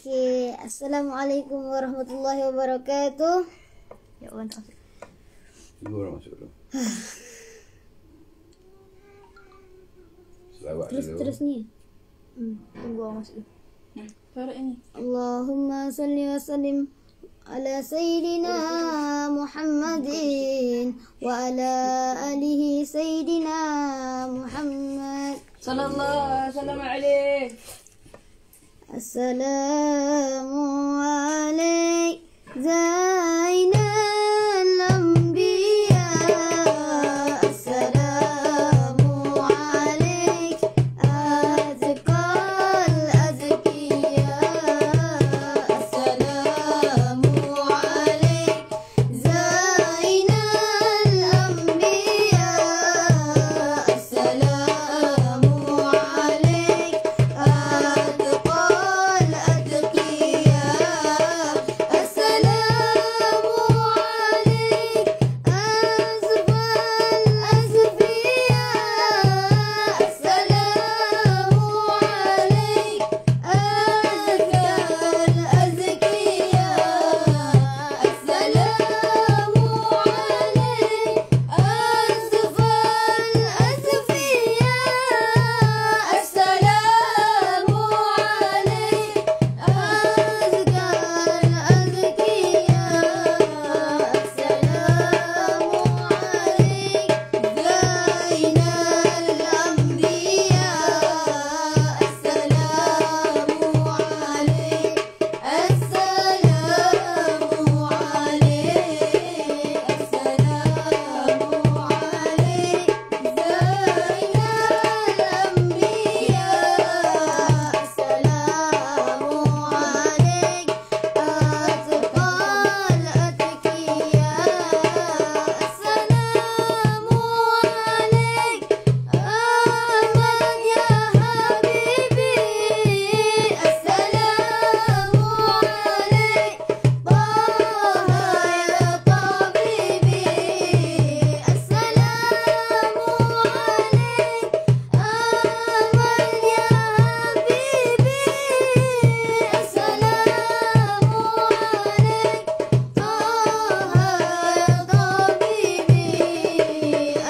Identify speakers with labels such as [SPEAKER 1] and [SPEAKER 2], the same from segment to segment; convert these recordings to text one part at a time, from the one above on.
[SPEAKER 1] Oke, assalamualaikum warahmatullahi wabarakatuh. Ya Allah,
[SPEAKER 2] Dulu masuk dulu.
[SPEAKER 1] terus nih. Tunggu masuk.
[SPEAKER 3] Suara ini.
[SPEAKER 1] Allahumma salli wa sallim ala sayyidina Muhammadin wa ala alihi sayyidina Muhammad
[SPEAKER 3] Sallallahu alaihi.
[SPEAKER 1] Assalamu alaik Zainal Anbiya. Assalamu alaik Azqal Azkiya. Assalamu alaik Zainal Anbiya. Assalamu alaik Azqal Azkiya. Assalamu alaik Azqal Azkiya. Assalamu alaik Azqal Azkiya. Assalamu alaik Azqal Azkiya. Assalamu alaik Azqal Azkiya. Assalamu alaik Zainal Anbiya. Assalamu alaik Assalamu alaik Assalamu alaik Zainal Anbiya. Assalamu alaik Azqal Azkiya. Assalamu alaik Ahmad ya Habibi. Assalamu alaik Taha ya Tabibi. Assalamu alaik Ahmad ya Habibi. Assalamu alaik Taha ya Tabibi.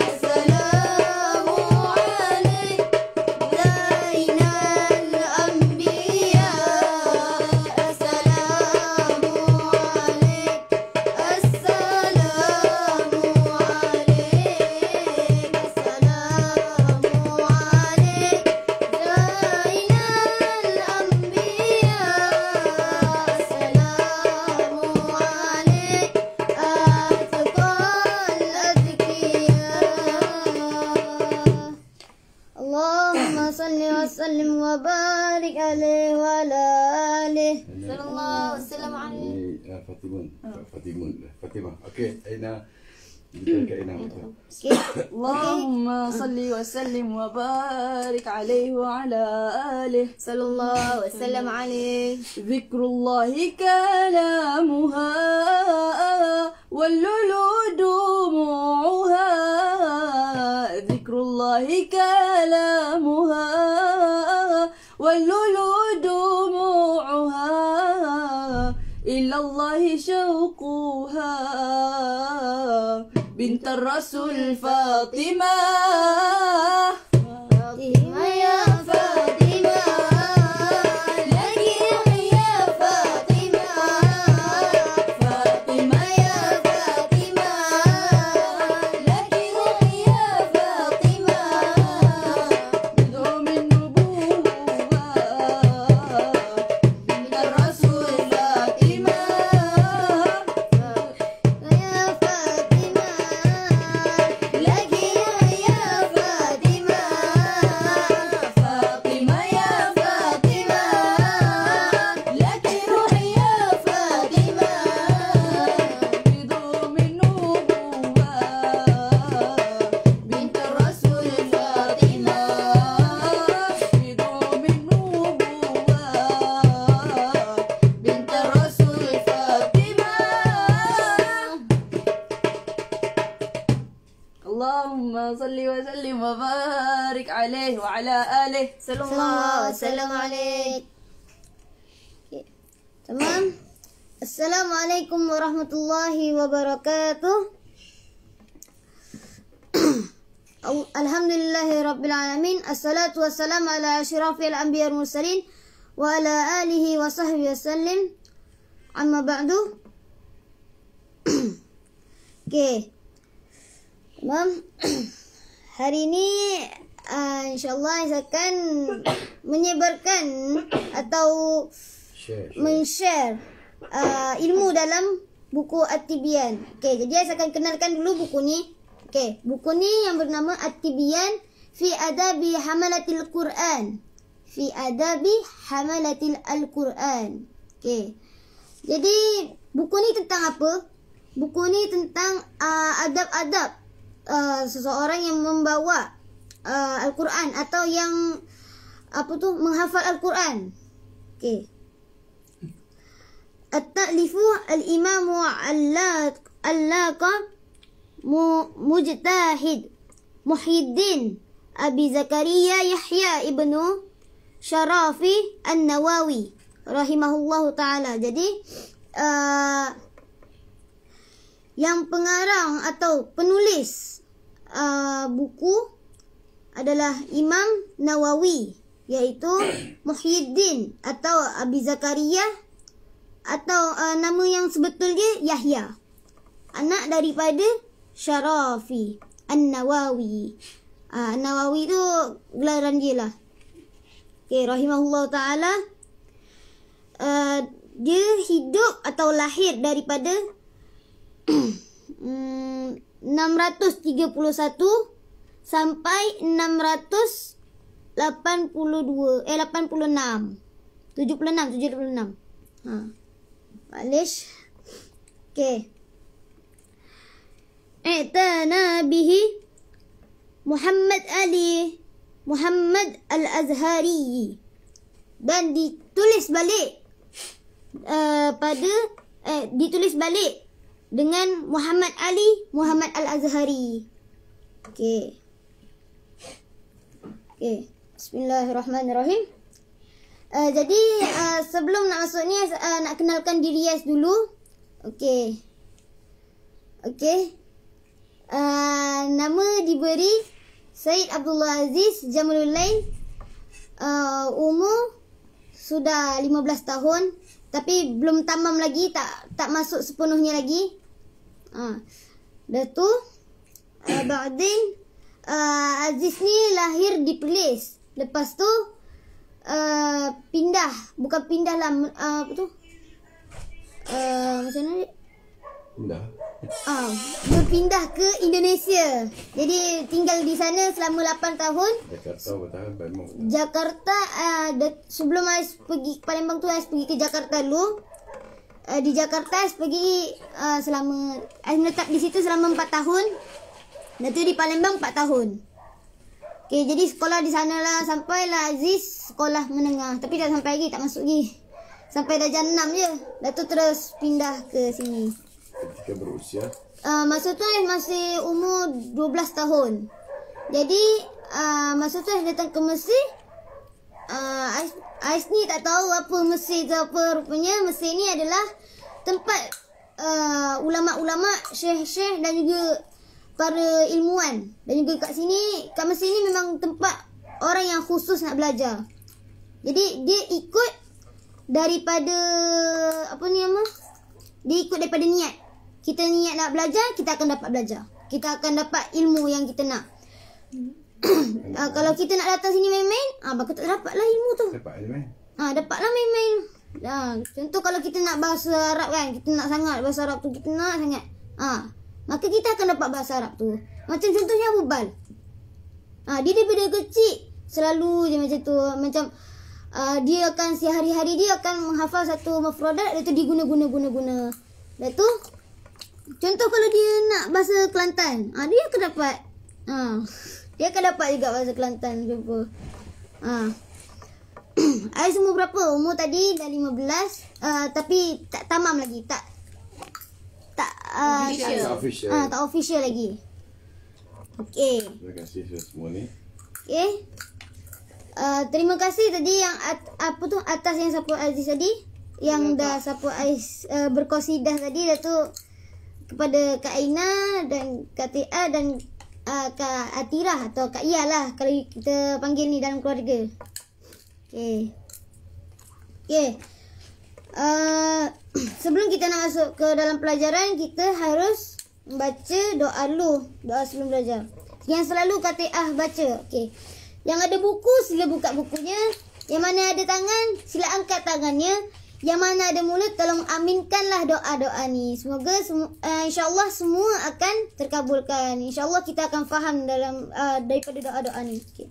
[SPEAKER 1] Assalamu alaik Zainal Anbiya. Assalamu alaik Assalamu alaik Assalamu alaik Zainal Anbiya. Assalamu alaik Azqal Azkiya. Allahumma salli wa sallim wa barik alaihi wa ala alihi. Sallallahu wasallam alaihi.
[SPEAKER 2] Fatimah. Okey, Aina. Kita ke Aina.
[SPEAKER 3] Allahumma salli wa sallim wa barik alaihi wa ala alihi.
[SPEAKER 1] Sallallahu wasallam alaihi.
[SPEAKER 3] Zikrullahi kalamuha wallulu dumu'uha. Zikrullahi kalamuha wallulu dumu'uha. Ilallahi syauquha. بنت الرسول فاطمة.
[SPEAKER 1] فاطمة يا فاطمة لك يحيى فاطمة. فاطمة يا فاطمة لك يحيى فاطمة.
[SPEAKER 3] بدوم النبوة
[SPEAKER 1] بنت الرسول فاطمة. يا فاطمة لك يحيى فاطمة. فاطمة يا فاطمة لك روح يا فاطمة.
[SPEAKER 3] بدوم النبوة
[SPEAKER 1] بنت الرسول فاطمة.
[SPEAKER 3] بدوم النبوة
[SPEAKER 1] بنت الرسول فاطمة.
[SPEAKER 3] اللهم صل وسلم وبارك عليه وعلى آله.
[SPEAKER 1] صلى الله وسلم عليك. Tamam. Assalamualaikum warahmatullahi wabarakatuh. Alhamdulillahi rabbil alamin. Assalatu wassalamu ala asyrafil anbiya wal mursalin wa ala alihi wa sahbihi wasallim. Amma ba'du. Okey. Tamam. Hari ini insyaallah saya akan menyebarkan atau men-share ilmu dalam buku At-Tibyan. Okey, jadi saya akan kenalkan dulu buku ni. Okey, buku ni yang bernama At-Tibyan fi Adabi Hamalatil Quran. Fi Adabi Hamalatil Al-Quran. Okey. Jadi buku ni tentang apa? Buku ni tentang adab-adab seseorang yang membawa Al-Quran atau yang menghafal Al-Quran. Okey. At-ta'lifu al-imamu Allaqa Mujtahid Muhyiddin Abi Zakaria Yahya ibnu Syarafi An-Nawawi rahimahullahu ta'ala. Jadi yang pengarang atau penulis buku adalah Imam Nawawi, iaitu Muhyiddin atau Abi Zakaria, atau nama yang sebetul dia Yahya, anak daripada Syarafi An-Nawawi. An-Nawawi tu gelaran dia lah. Okay, rahimahullah ta'ala. Dia hidup atau lahir daripada 631 sampai 682 86 76. Malaysia. Okay. I'tana bihi Muhammad Ali Muhammad Al-Azhari, dan ditulis balik ditulis balik dengan Muhammad Ali Muhammad Al-Azhari. Okey. Bismillahirrahmanirrahim. Jadi sebelum nak masuk ni nak kenalkan diri Yas dulu. Okey. Nama diberi Said Abdullah Aziz Jamulullain. Umur sudah 15 tahun, tapi belum tamam lagi, tak masuk sepenuhnya lagi. Dah tu Ba'din Aziz ni lahir di Perlis. Lepas tu bukan pindah lah, macam mana dia? Dia pindah ke Indonesia. Jadi tinggal di sana selama 8 tahun. Jakarta, sebelum Ais pergi ke Palembang tu, Ais pergi ke Jakarta dulu. Di Jakarta Ais pergi Ais menetap di situ selama 4 tahun. Dan tu di Palembang 4 tahun. Okay, jadi sekolah di sana lah, sampailah Aziz sekolah menengah. Tapi tak sampai lagi, tak masuk lagi. Sampai darjah 6 je. Dah tu terus pindah ke sini.
[SPEAKER 2] Ketika berusia?
[SPEAKER 1] Masa tu masih umur 12 tahun. Jadi masa tu datang ke Mesir. Ais ni tak tahu apa Mesir ke apa. Rupanya Mesir ni adalah tempat ulama-ulama, syekh-syekh dan juga para ilmuwan. Dan juga kat Mesir ni memang tempat orang yang khusus nak belajar. Jadi dia ikut daripada dia ikut daripada niat. Kita niat nak belajar, kita akan dapat belajar. Kita akan dapat ilmu yang kita nak. Kalau kita nak datang sini main-main, bakal tak dapatlah ilmu tu. Dapatlah main-main. Contoh kalau kita nak bahasa Arab kan, kita nak sangat bahasa Arab tu, kita nak sangat. Maka kita akan dapat bahasa Arab tu. Macam contohnya Abu Bal. Dia daripada kecil selalu je macam tu. Macam dia akan sehari-hari dia akan menghafal satu mafradat, lepas tu diguna-guna. Lepas tu contoh kalau dia nak bahasa Kelantan, dia akan dapat. Dia akan dapat juga bahasa Kelantan. Jumpa. Ais umur berapa? Umur tadi dah 15. Tapi tak tamam lagi. Tak official lagi. Okey.
[SPEAKER 2] Terima kasih semua ni.
[SPEAKER 1] Okey. Terima kasih tadi yang atas yang siapa Aziz tadi. yang dah siapa berqasidah tadi dah tu, kepada Kak Aina dan Kak Tia dan Kak Atirah atau Kak Ia lah kalau kita panggil ni dalam keluarga. Okey. Sebelum kita nak masuk ke dalam pelajaran, kita harus baca doa dulu, doa sebelum belajar. Yang selalu Kak Tia baca. Okey. Yang ada buku sila buka bukunya. Yang mana ada tangan sila angkat tangannya. Yang mana ada mulut tolong aminkanlah doa-doa ni. Semoga insya-Allah semua akan terkabulkan. Insya-Allah kita akan faham dalam daripada doa-doa ni. Okay.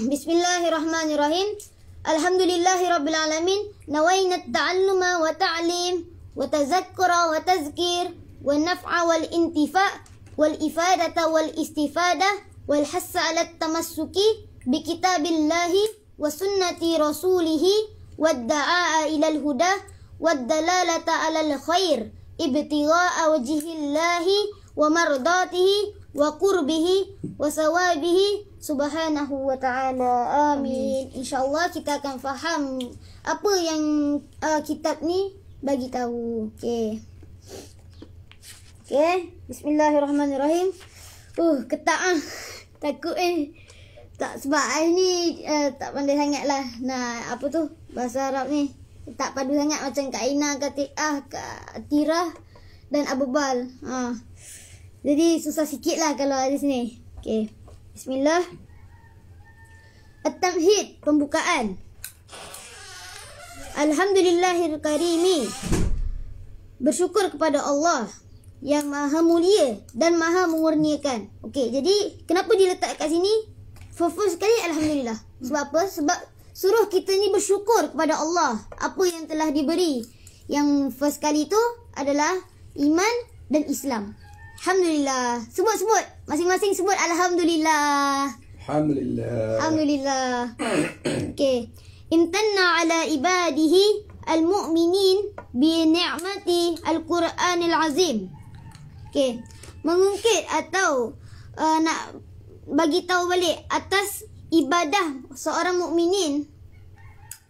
[SPEAKER 1] Bismillahirrahmanirrahim. Alhamdulillahirabbil alamin. Nawaina at-ta'alluma wa ta'lim wa tazakkura wa tazkir wa naf'a wal intifa' wal ifadata wal istifadah wal hassa 'ala at-tamassuki bi kitabillahi wa sunnati rasulihi والدعاء إلى الهدى والدلالة على الخير ابتغاء وجه الله ومرضاته وقربه وثوابه سبحانه وتعالى. Amin. InsyaAllah kita akan faham apa yang kitab ni bagi tahu. Okey. Bismillahirrahmanirrahim. Ketak takut tak, sebab ni tak pandai sangat lah. Nah, apa tu bahasa Arab ni tak padu sangat macam Kak Aina, Kak Tia, Kak Tirah dan Abubal. Jadi susah sikit lah kalau ada sini. Okay. Bismillah. At-Tamhid, pembukaan. Alhamdulillahil karimi. Bersyukur kepada Allah yang maha mulia dan maha mengurniakan. Okey, jadi kenapa diletak kat sini? First sekali Alhamdulillah. Sebab apa? Sebab suruh kita ni bersyukur kepada Allah apa yang telah diberi. Yang first kali tu adalah iman dan Islam. Alhamdulillah. Sebut masing-masing sebut Alhamdulillah.
[SPEAKER 2] Alhamdulillah.
[SPEAKER 1] Alhamdulillah. Okey. Imtanna ala ibadihi al-mu'minin bi ni'mati al-Quranil azim. Okey. Mengungkit atau nak bagi tahu balik atas ibadah seorang mukminin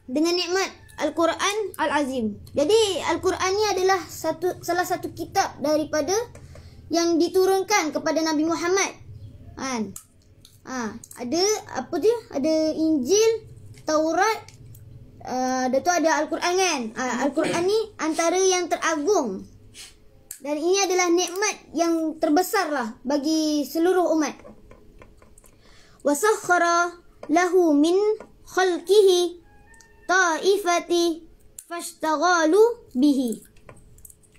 [SPEAKER 1] dengan nikmat Al-Quran Al-Azim. Jadi Al-Quran ni adalah salah satu kitab daripada yang diturunkan kepada Nabi Muhammad. Ada apa dia? Ada Injil, Taurat, tu ada Al-Quran kan? Al-Quran ni antara yang teragung. Dan ini adalah nikmat yang terbesar lah bagi seluruh umat. Wasakhara lahu min khalqihi ta'ifati fashtaghalu bihi.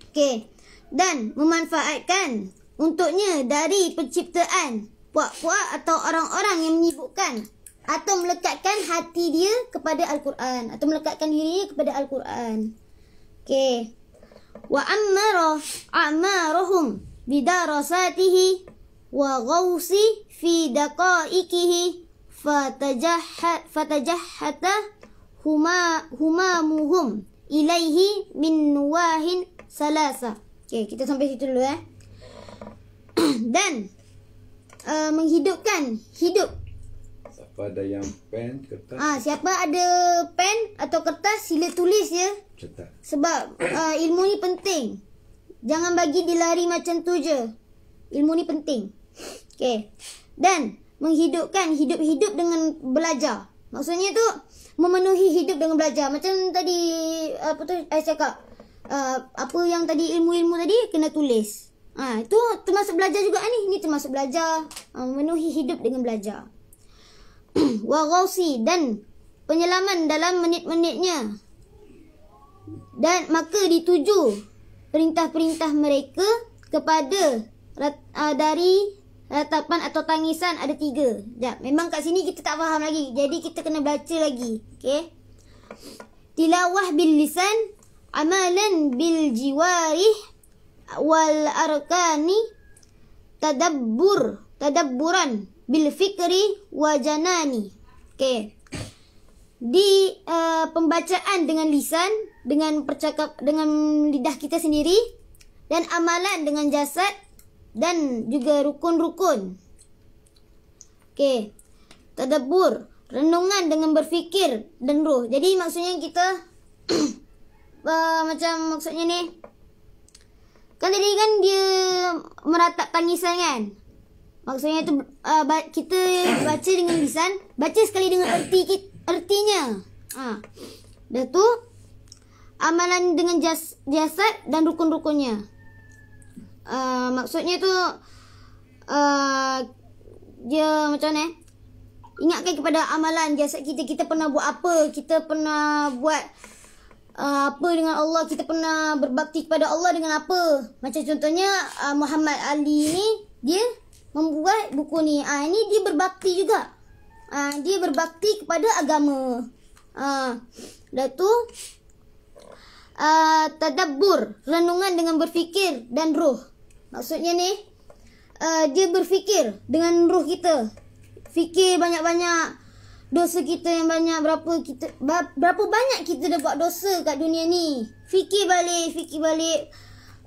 [SPEAKER 1] Okey. Dan memanfaatkan untuknya dari penciptaan puak-puak atau orang-orang yang menyibukkan atau melekatkan hati dia kepada Al-Quran atau melekatkan dirinya kepada Al-Quran. Okey. Wa ammara a'marahum bidarasatihi wa ghausi fi daqaikihi fatajahhata humamuhum ilaihi min nuwahin salasa. Okey, kita sampai situ dulu Dan menghidupkan hidup.
[SPEAKER 2] Siapa ada yang pen, kertas?
[SPEAKER 1] Siapa ada pen atau kertas sila tulis ya.
[SPEAKER 2] Cetak.
[SPEAKER 1] Sebab ilmu ni penting. Jangan bagi dilari macam tu je. Ilmu ni penting. Okey. Dan menghidupkan hidup dengan belajar. Maksudnya tu memenuhi hidup dengan belajar. Macam tadi apa tu saya cakap. Apa yang tadi ilmu-ilmu tadi kena tulis. Itu termasuk belajar juga ni. Ini termasuk belajar. Memenuhi hidup dengan belajar. Wa ghausi, dan penyelaman dalam menit-menitnya. Dan maka dituju perintah-perintah mereka kepada dari ratapan atau tangisan ada 3. Memang kat sini kita tak faham lagi. Jadi kita kena baca lagi. Okey. Tilawah bil lisan, amalan bil jiwarih wal arkani, tadabburan bil fikri wa janani. Okey. Di pembacaan dengan lisan, dengan lidah kita sendiri, dan amalan dengan jasad dan juga rukun-rukun. Okey. Tadabbur, renungan dengan berfikir dan roh. Jadi maksudnya kita macam maksudnya ni, kan tadi kan dia meratap tangisan kan. Maksudnya tu kita baca dengan lisan, baca sekali dengan artinya. Dah tu amalan dengan jasad dan rukun-rukunnya. Maksudnya tu dia macam ni, ingatkan kepada amalan jasad kita. Kita pernah buat apa, kita pernah buat apa dengan Allah, kita pernah berbakti kepada Allah dengan apa. Macam contohnya Muhammad Ali ni, dia membuat buku ni. Ini dia berbakti juga. Dia berbakti kepada agama. Dah tu tadabbur, renungan dengan berfikir dan ruh. Maksudnya ni, dia berfikir dengan ruh kita. Fikir banyak-banyak dosa kita yang banyak, berapa banyak kita dah buat dosa kat dunia ni. Fikir balik.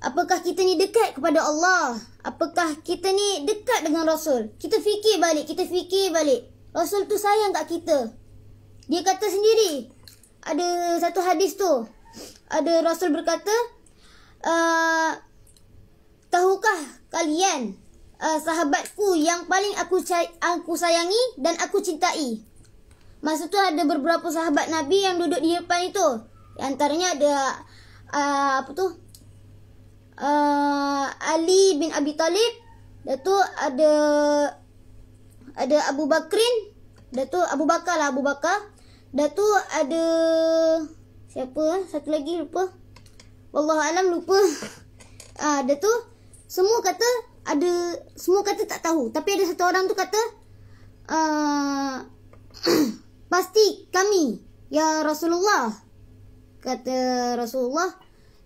[SPEAKER 1] Apakah kita ni dekat kepada Allah? Apakah kita ni dekat dengan Rasul? Kita fikir balik. Rasul tu sayang kat kita. Dia kata sendiri, ada satu hadis tu, ada Rasul berkata, tahukah kalian sahabatku yang paling aku sayangi dan aku cintai? Masa tu ada beberapa sahabat Nabi yang duduk di depan itu. Antaranya ada Ali bin Abi Talib. Dah tu ada Abu Bakrin. Dah tu Abu Bakar. Dah tu ada siapa? Satu lagi lupa. Wallahualam lupa. Dah tu semua kata tak tahu. Tapi ada satu orang tu kata pasti kami ya Rasulullah. Kata Rasulullah,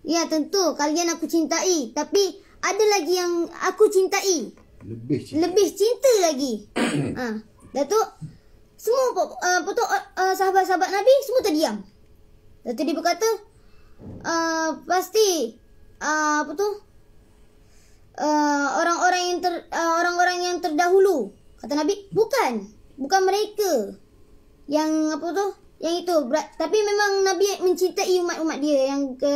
[SPEAKER 1] ya tentu kalian aku cintai, tapi ada lagi yang aku cintai. Lebih cinta lagi. Dah tu semua sahabat-sahabat Nabi semua terdiam. Dah tu dia berkata, pasti orang-orang yang terdahulu. Kata Nabi, bukan mereka yang yang itu. Tapi memang Nabi mencintai umat-umat dia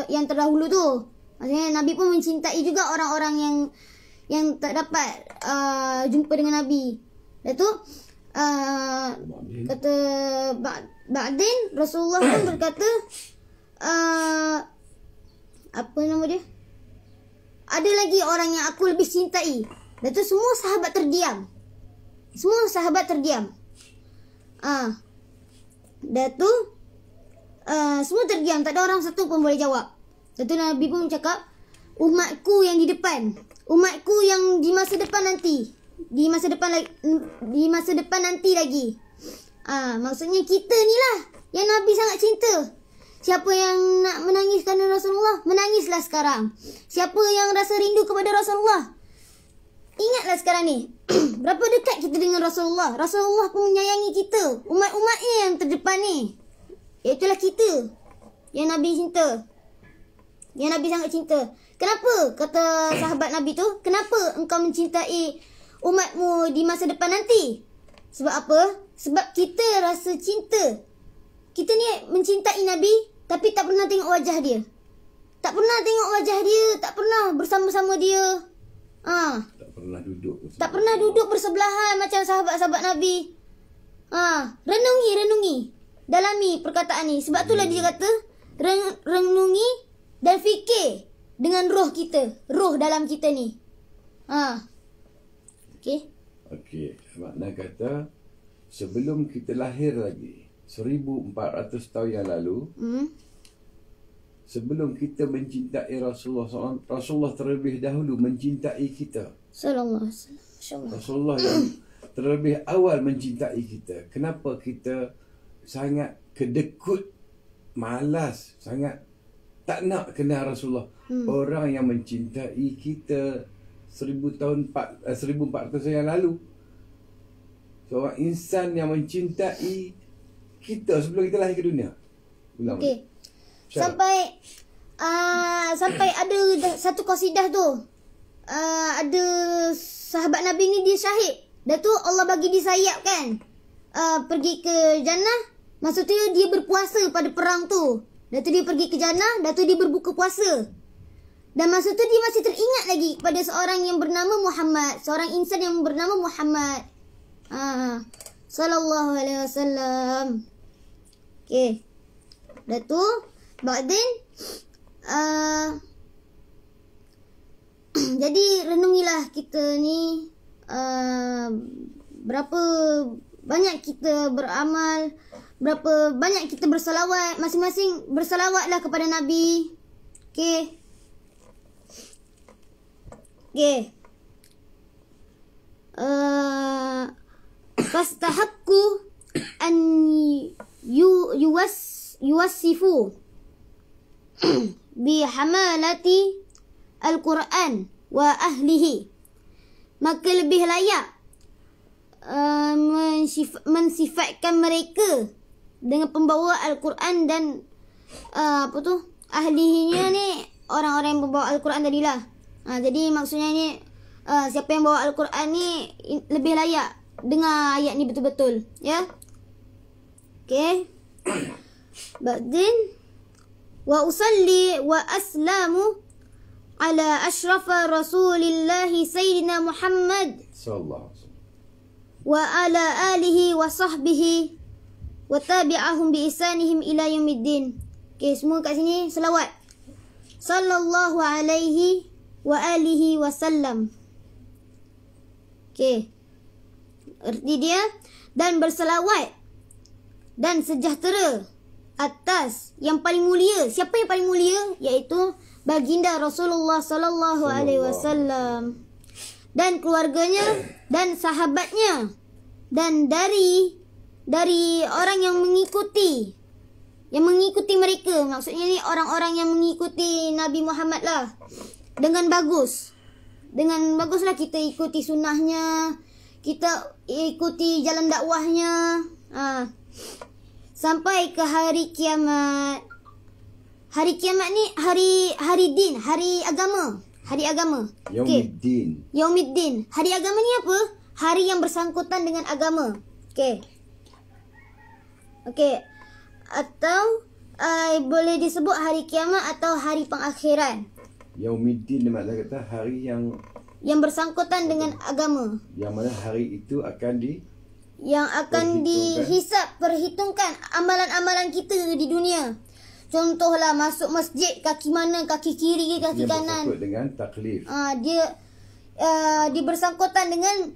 [SPEAKER 1] yang terdahulu tu. Maksudnya Nabi pun mencintai juga orang-orang yang tak dapat jumpa dengan Nabi. Dah tu kata Ba'din, Rasulullah pun berkata, apa nama dia? Ada lagi orang yang aku lebih cintai. Dah tu semua sahabat terdiam. Dah tu semua terdiam, tak ada orang satu pun boleh jawab. Dah tu Nabi pun cakap, umatku yang di depan, umatku yang di masa depan nanti, di masa depan nanti lagi. Maksudnya kita ni lah yang Nabi sangat cinta. Siapa yang nak menangis kerana Rasulullah, menangislah sekarang. Siapa yang rasa rindu kepada Rasulullah, ingatlah sekarang ni. Berapa dekat kita dengan Rasulullah. Rasulullah pun menyayangi kita, umat-umatnya yang terdepan ni. Itulah kita yang Nabi cinta, yang Nabi sangat cinta. Kenapa? Kata sahabat Nabi tu, kenapa engkau mencintai umatmu di masa depan nanti? Sebab apa? Sebab kita rasa cinta. Kita ni mencintai Nabi, tapi tak pernah tengok wajah dia. Tak pernah bersama-sama dia. Tak pernah duduk bersebelahan macam sahabat-sahabat Nabi. Renungi, dalami perkataan ni. Sebab itulah dia kata, renungi dan fikir dengan roh kita, roh dalam kita ni.
[SPEAKER 2] Okey, makna kata sebelum kita lahir lagi 1400 tahun yang lalu, sebelum kita mencintai Rasulullah terlebih dahulu mencintai kita.
[SPEAKER 1] Sallallahu alaihi wasallam.
[SPEAKER 2] Rasulullah yang terlebih awal mencintai kita. Kenapa kita sangat kedekut, malas, sangat tak nak kenal Rasulullah? Orang yang mencintai kita 1400 tahun yang lalu, seorang insan yang mencintai kita sebelum kita lahir ke dunia.
[SPEAKER 1] Okey. Sampai ada satu qasidah tu. Ada sahabat Nabi ni dia syahid. Dah tu Allah bagi dia sayap kan. Pergi ke jannah. Masa tu dia berpuasa pada perang tu. Dah tu dia pergi ke jannah, dah tu dia berbuka puasa. Dan masa tu dia masih teringat lagi pada seorang yang bernama Muhammad, seorang insan yang bernama Muhammad. Sallallahu alaihi wasallam. Okey. Dah tu ba'din jadi renungilah kita ni berapa banyak kita beramal, berapa banyak kita bersalawat, masing-masing bersalawatlah kepada Nabi. Okey. Okey. Fastahaqqu an yuwassifu bi hamalati al-Quran wa ahlihi. Maka lebih layak mensifatkan mereka dengan pembawa Al-Quran dan ahlinya ni orang-orang yang membawa Al-Quran tadilah. Jadi maksudnya ni siapa yang bawa Al-Quran ni lebih layak dengar ayat ni betul-betul, ya. Okey. Ba'din wa usalli wa aslamu ala asyrafar Rasulillah Sayyidina Muhammad
[SPEAKER 2] sallallahu alaihi wasallam
[SPEAKER 1] wa ala alihi wa sahbihi wa tabi'ahum bi ihsanihim ila yaumiddin. Okey, semua kat sini selawat. Sallallahu alaihi wa alihi wasallam. Okey. Erti dia, dan berselawat dan sejahtera atas yang paling mulia. Siapa yang paling mulia? Iaitu baginda Rasulullah sallallahu alaihi wasallam dan keluarganya dan sahabatnya, dan dari orang yang mengikuti mereka. Maksudnya ni orang-orang yang mengikuti Nabi Muhammad lah. Dengan baguslah kita ikuti sunnahnya, kita ikuti jalan dakwahnya, sampai ke hari kiamat. Hari kiamat ni hari din, hari agama.
[SPEAKER 2] Yaumiddin.
[SPEAKER 1] Yaumiddin. Hari agama ni apa? Hari yang bersangkutan dengan agama. Okey. Atau boleh disebut hari kiamat atau hari pengakhiran.
[SPEAKER 2] Yaumiddin maknanya kata hari yang
[SPEAKER 1] bersangkutan dengan agama.
[SPEAKER 2] Yang mana hari itu akan
[SPEAKER 1] dihisap, perhitungkan amalan-amalan kita di dunia. Contohlah masuk masjid, kaki mana, kaki kiri ke kaki kanan.
[SPEAKER 2] Dia bersangkut dengan taklif.
[SPEAKER 1] Dia bersangkutan dengan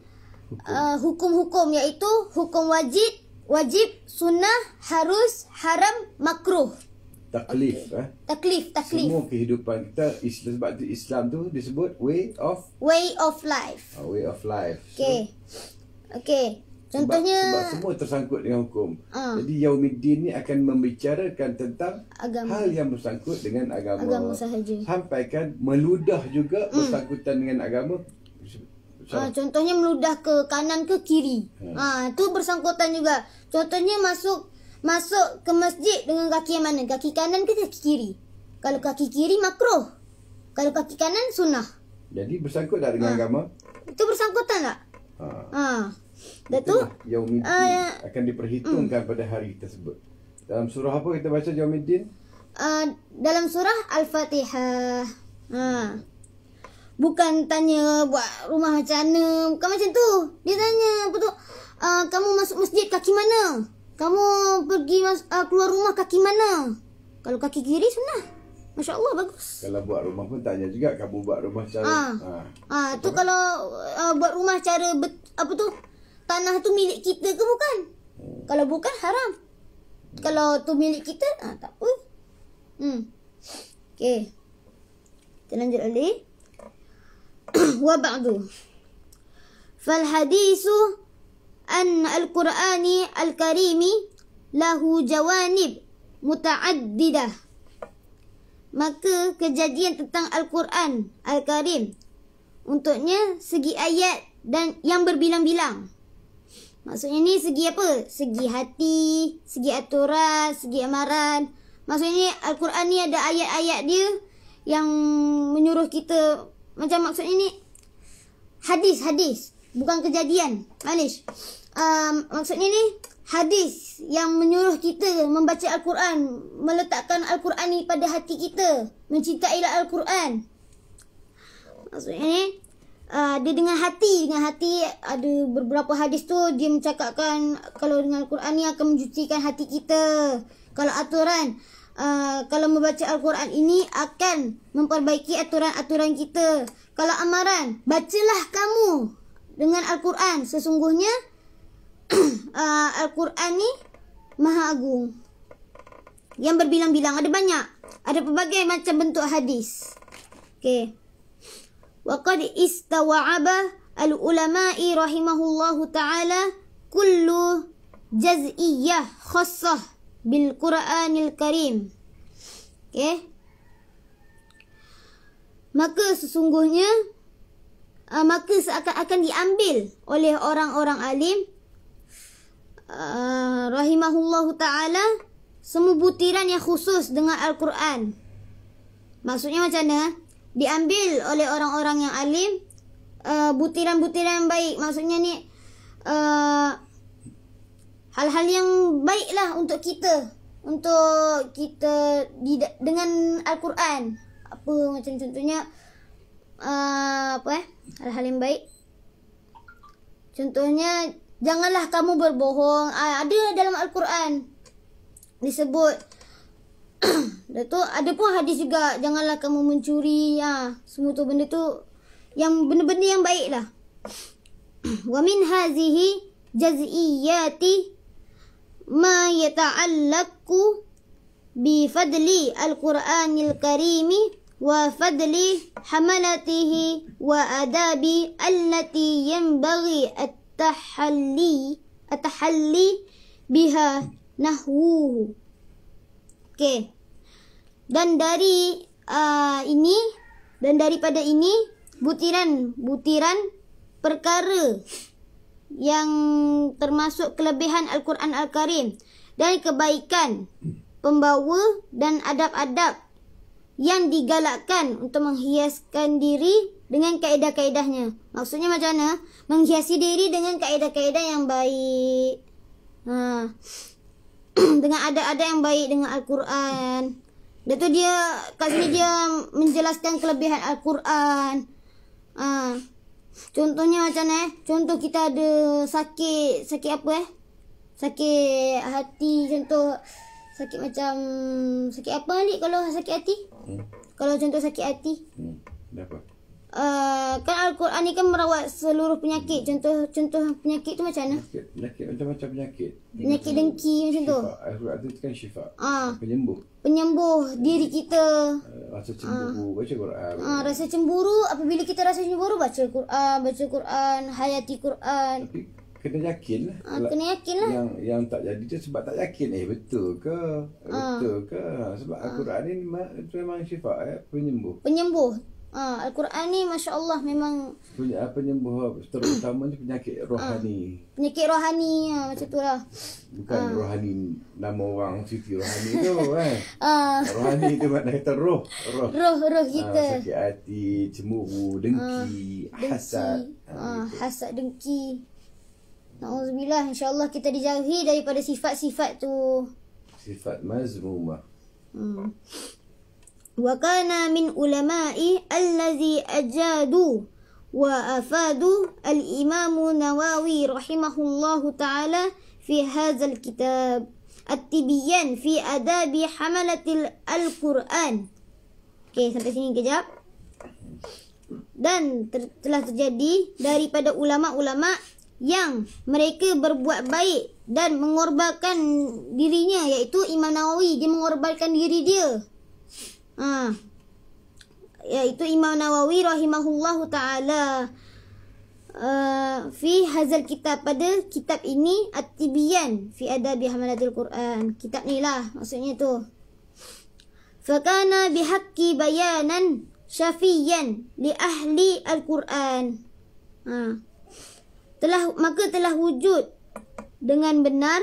[SPEAKER 1] hukum-hukum, iaitu hukum wajib, sunnah, harus, haram, makruh.
[SPEAKER 2] Taklif.
[SPEAKER 1] Taklif.
[SPEAKER 2] Semua kehidupan kita, sebab tu Islam tu disebut way of
[SPEAKER 1] life.
[SPEAKER 2] Way of life.
[SPEAKER 1] Okey. Contohnya
[SPEAKER 2] sebab semua tersangkut dengan hukum. Jadi Yaumiddin ni akan membicarakan tentang agama, hal yang bersangkut dengan agama
[SPEAKER 1] sahaja.
[SPEAKER 2] Sampaikan meludah juga bersangkutan dengan agama.
[SPEAKER 1] Contohnya meludah ke kanan ke kiri. Tu bersangkutan juga. Contohnya masuk ke masjid dengan kaki yang mana? Kaki kanan ke kaki kiri? Kalau kaki kiri makruh. Kalau kaki kanan sunnah.
[SPEAKER 2] Jadi bersangkut tak dengan agama?
[SPEAKER 1] Itu bersangkutan tak? Dah tu
[SPEAKER 2] Yaumiddin akan diperhitungkan pada hari tersebut. Dalam surah apa kita baca Yaumiddin?
[SPEAKER 1] Dalam surah Al-Fatihah. Bukan tanya buat rumah macam mana, bukan macam tu. Dia tanya apa tu? Kamu masuk masjid kaki mana? Kamu pergi keluar rumah kaki mana? Kalau kaki kiri sunnah. Masya Allah, bagus.
[SPEAKER 2] Kalau buat rumah pun tanya juga, kamu buat rumah cara
[SPEAKER 1] tu kalau buat rumah cara apa tu? Tanah tu milik kita ke bukan? Kalau bukan haram. Kalau tu milik kita, tak apa. Okey. Kita lanjut lagi. Wa ba'du. Fal hadisu an al-Qur'ani al-Karimi lahu jawanib muta'addidah. Maka kejadian tentang Al-Quran Al-Karim untuknya segi ayat dan yang berbilang-bilang. Maksudnya ni segi apa? Segi hati, segi aturan, segi amaran. Maksudnya ni Al-Quran ni ada ayat-ayat dia yang menyuruh kita, macam maksudnya ni hadis, bukan kejadian. Maksudnya ni hadis yang menyuruh kita membaca Al-Quran, meletakkan Al-Quran ni pada hati kita, mencintai Al-Quran. Maksudnya ni, dia dengan hati ada beberapa hadis tu dia mencakapkan kalau dengan Al-Quran ni akan mencucikan hati kita. Kalau aturan, kalau membaca Al-Quran ini akan memperbaiki aturan-aturan kita. Kalau amaran, bacalah kamu dengan Al-Quran. Sesungguhnya Al-Quran ni Maha Agung, yang berbilang-bilang, ada banyak, ada pelbagai macam bentuk hadis. Okey. Wa qad istawa'aba al-ulama'i rahimahullahu ta'ala kullu jaz'iyyah khassah bil Qur'anil Karim. Okey. Maka sesungguhnya maka seakan-akan diambil oleh orang-orang alim rahimahullahu ta'ala semua butiran yang khusus dengan Al-Quran. Maksudnya macam mana? Diambil oleh orang-orang yang alim butiran-butiran yang baik. Maksudnya ni hal-hal yang baiklah untuk kita dengan Al-Quran. Apa macam contohnya hal-hal yang baik. Contohnya, janganlah kamu berbohong. Ada dalam Al-Quran disebut. Dan tu ada pun hadis juga, janganlah kamu mencuri. Semua tu benda tu yang benda-benda yang baik lah. Wa min hazihi jaz'iyati ma yata'allaqu bi fadli Al-Quranil Karimi wa fadli hamalatihi wa adabi allati yanbaghi at-tahalli biha nahwuhu. Okey. Dan daripada ini butiran perkara yang termasuk kelebihan Al-Quran Al-Karim dan kebaikan pembawa dan adab-adab yang digalakkan untuk menghiaskan diri dengan kaedah-kaedahnya. Maksudnya macam mana? Menghiasi diri dengan kaedah-kaedah yang baik. Dengan adab-adab yang baik dengan Al-Quran. Dan tu dia, kat sini dia menjelaskan kelebihan Al-Quran. Contohnya macam mana? Contoh kita ada sakit apa sakit hati, contoh sakit macam sakit apa ni kalau sakit hati? Kalau contoh sakit hati.
[SPEAKER 2] Apa?
[SPEAKER 1] Kan Al-Quran ni kan merawat seluruh penyakit. Contoh penyakit tu macam mana?
[SPEAKER 2] Penyakit macam-macam penyakit.
[SPEAKER 1] Penyakit dengki macam tu.
[SPEAKER 2] Al-Quran tu kan syifa. Penyembuh
[SPEAKER 1] diri kita.
[SPEAKER 2] Rasa cemburu, baca Quran.
[SPEAKER 1] Rasa cemburu, apabila kita rasa cemburu baca Quran, hayati Quran.
[SPEAKER 2] Tapi kena yakin lah.
[SPEAKER 1] Kena yakin lah.
[SPEAKER 2] Yang tak jadi tu sebab tak yakin. Betul ke? Betul ke? Sebab Al-Quran ni memang syifa, penyembuh. Al-Quran ni Masya Allah memang penyembuh terutama ni penyakit rohani.
[SPEAKER 1] Penyakit rohani macam tu lah.
[SPEAKER 2] Bukan rohani nama orang Siti Rohani tu kan. Rohani tu makna kata roh
[SPEAKER 1] kita.
[SPEAKER 2] Sakit hati, cemburu, dengki, hasad.
[SPEAKER 1] Hasad, dengki. Na'udzubillah, insya-Allah kita dijauhi daripada sifat-sifat tu.
[SPEAKER 2] Sifat mazmumah.
[SPEAKER 1] Wa kana min ulama'i allazi ajadu wa afadu al-Imam Nawawi rahimahullahu ta'ala fi hadzal kitab at-tibyan fi adabi hamalatil al-Quran. Okey, sampai sini kejap. Dan telah terjadi daripada ulama-ulama yang mereka berbuat baik dan mengorbankan dirinya, iaitu Imam Nawawi, dia mengorbankan diri dia. Iaitu Imam Nawawi rahimahullahu ta'ala fi hazal kitab, pada kitab ini at-tibyan fi adabi hamalatil Quran. Kitab ni lah maksudnya tu. Fakana bihaqqi bayanan syafiyan li ahli al-Quran. Telah wujud dengan benar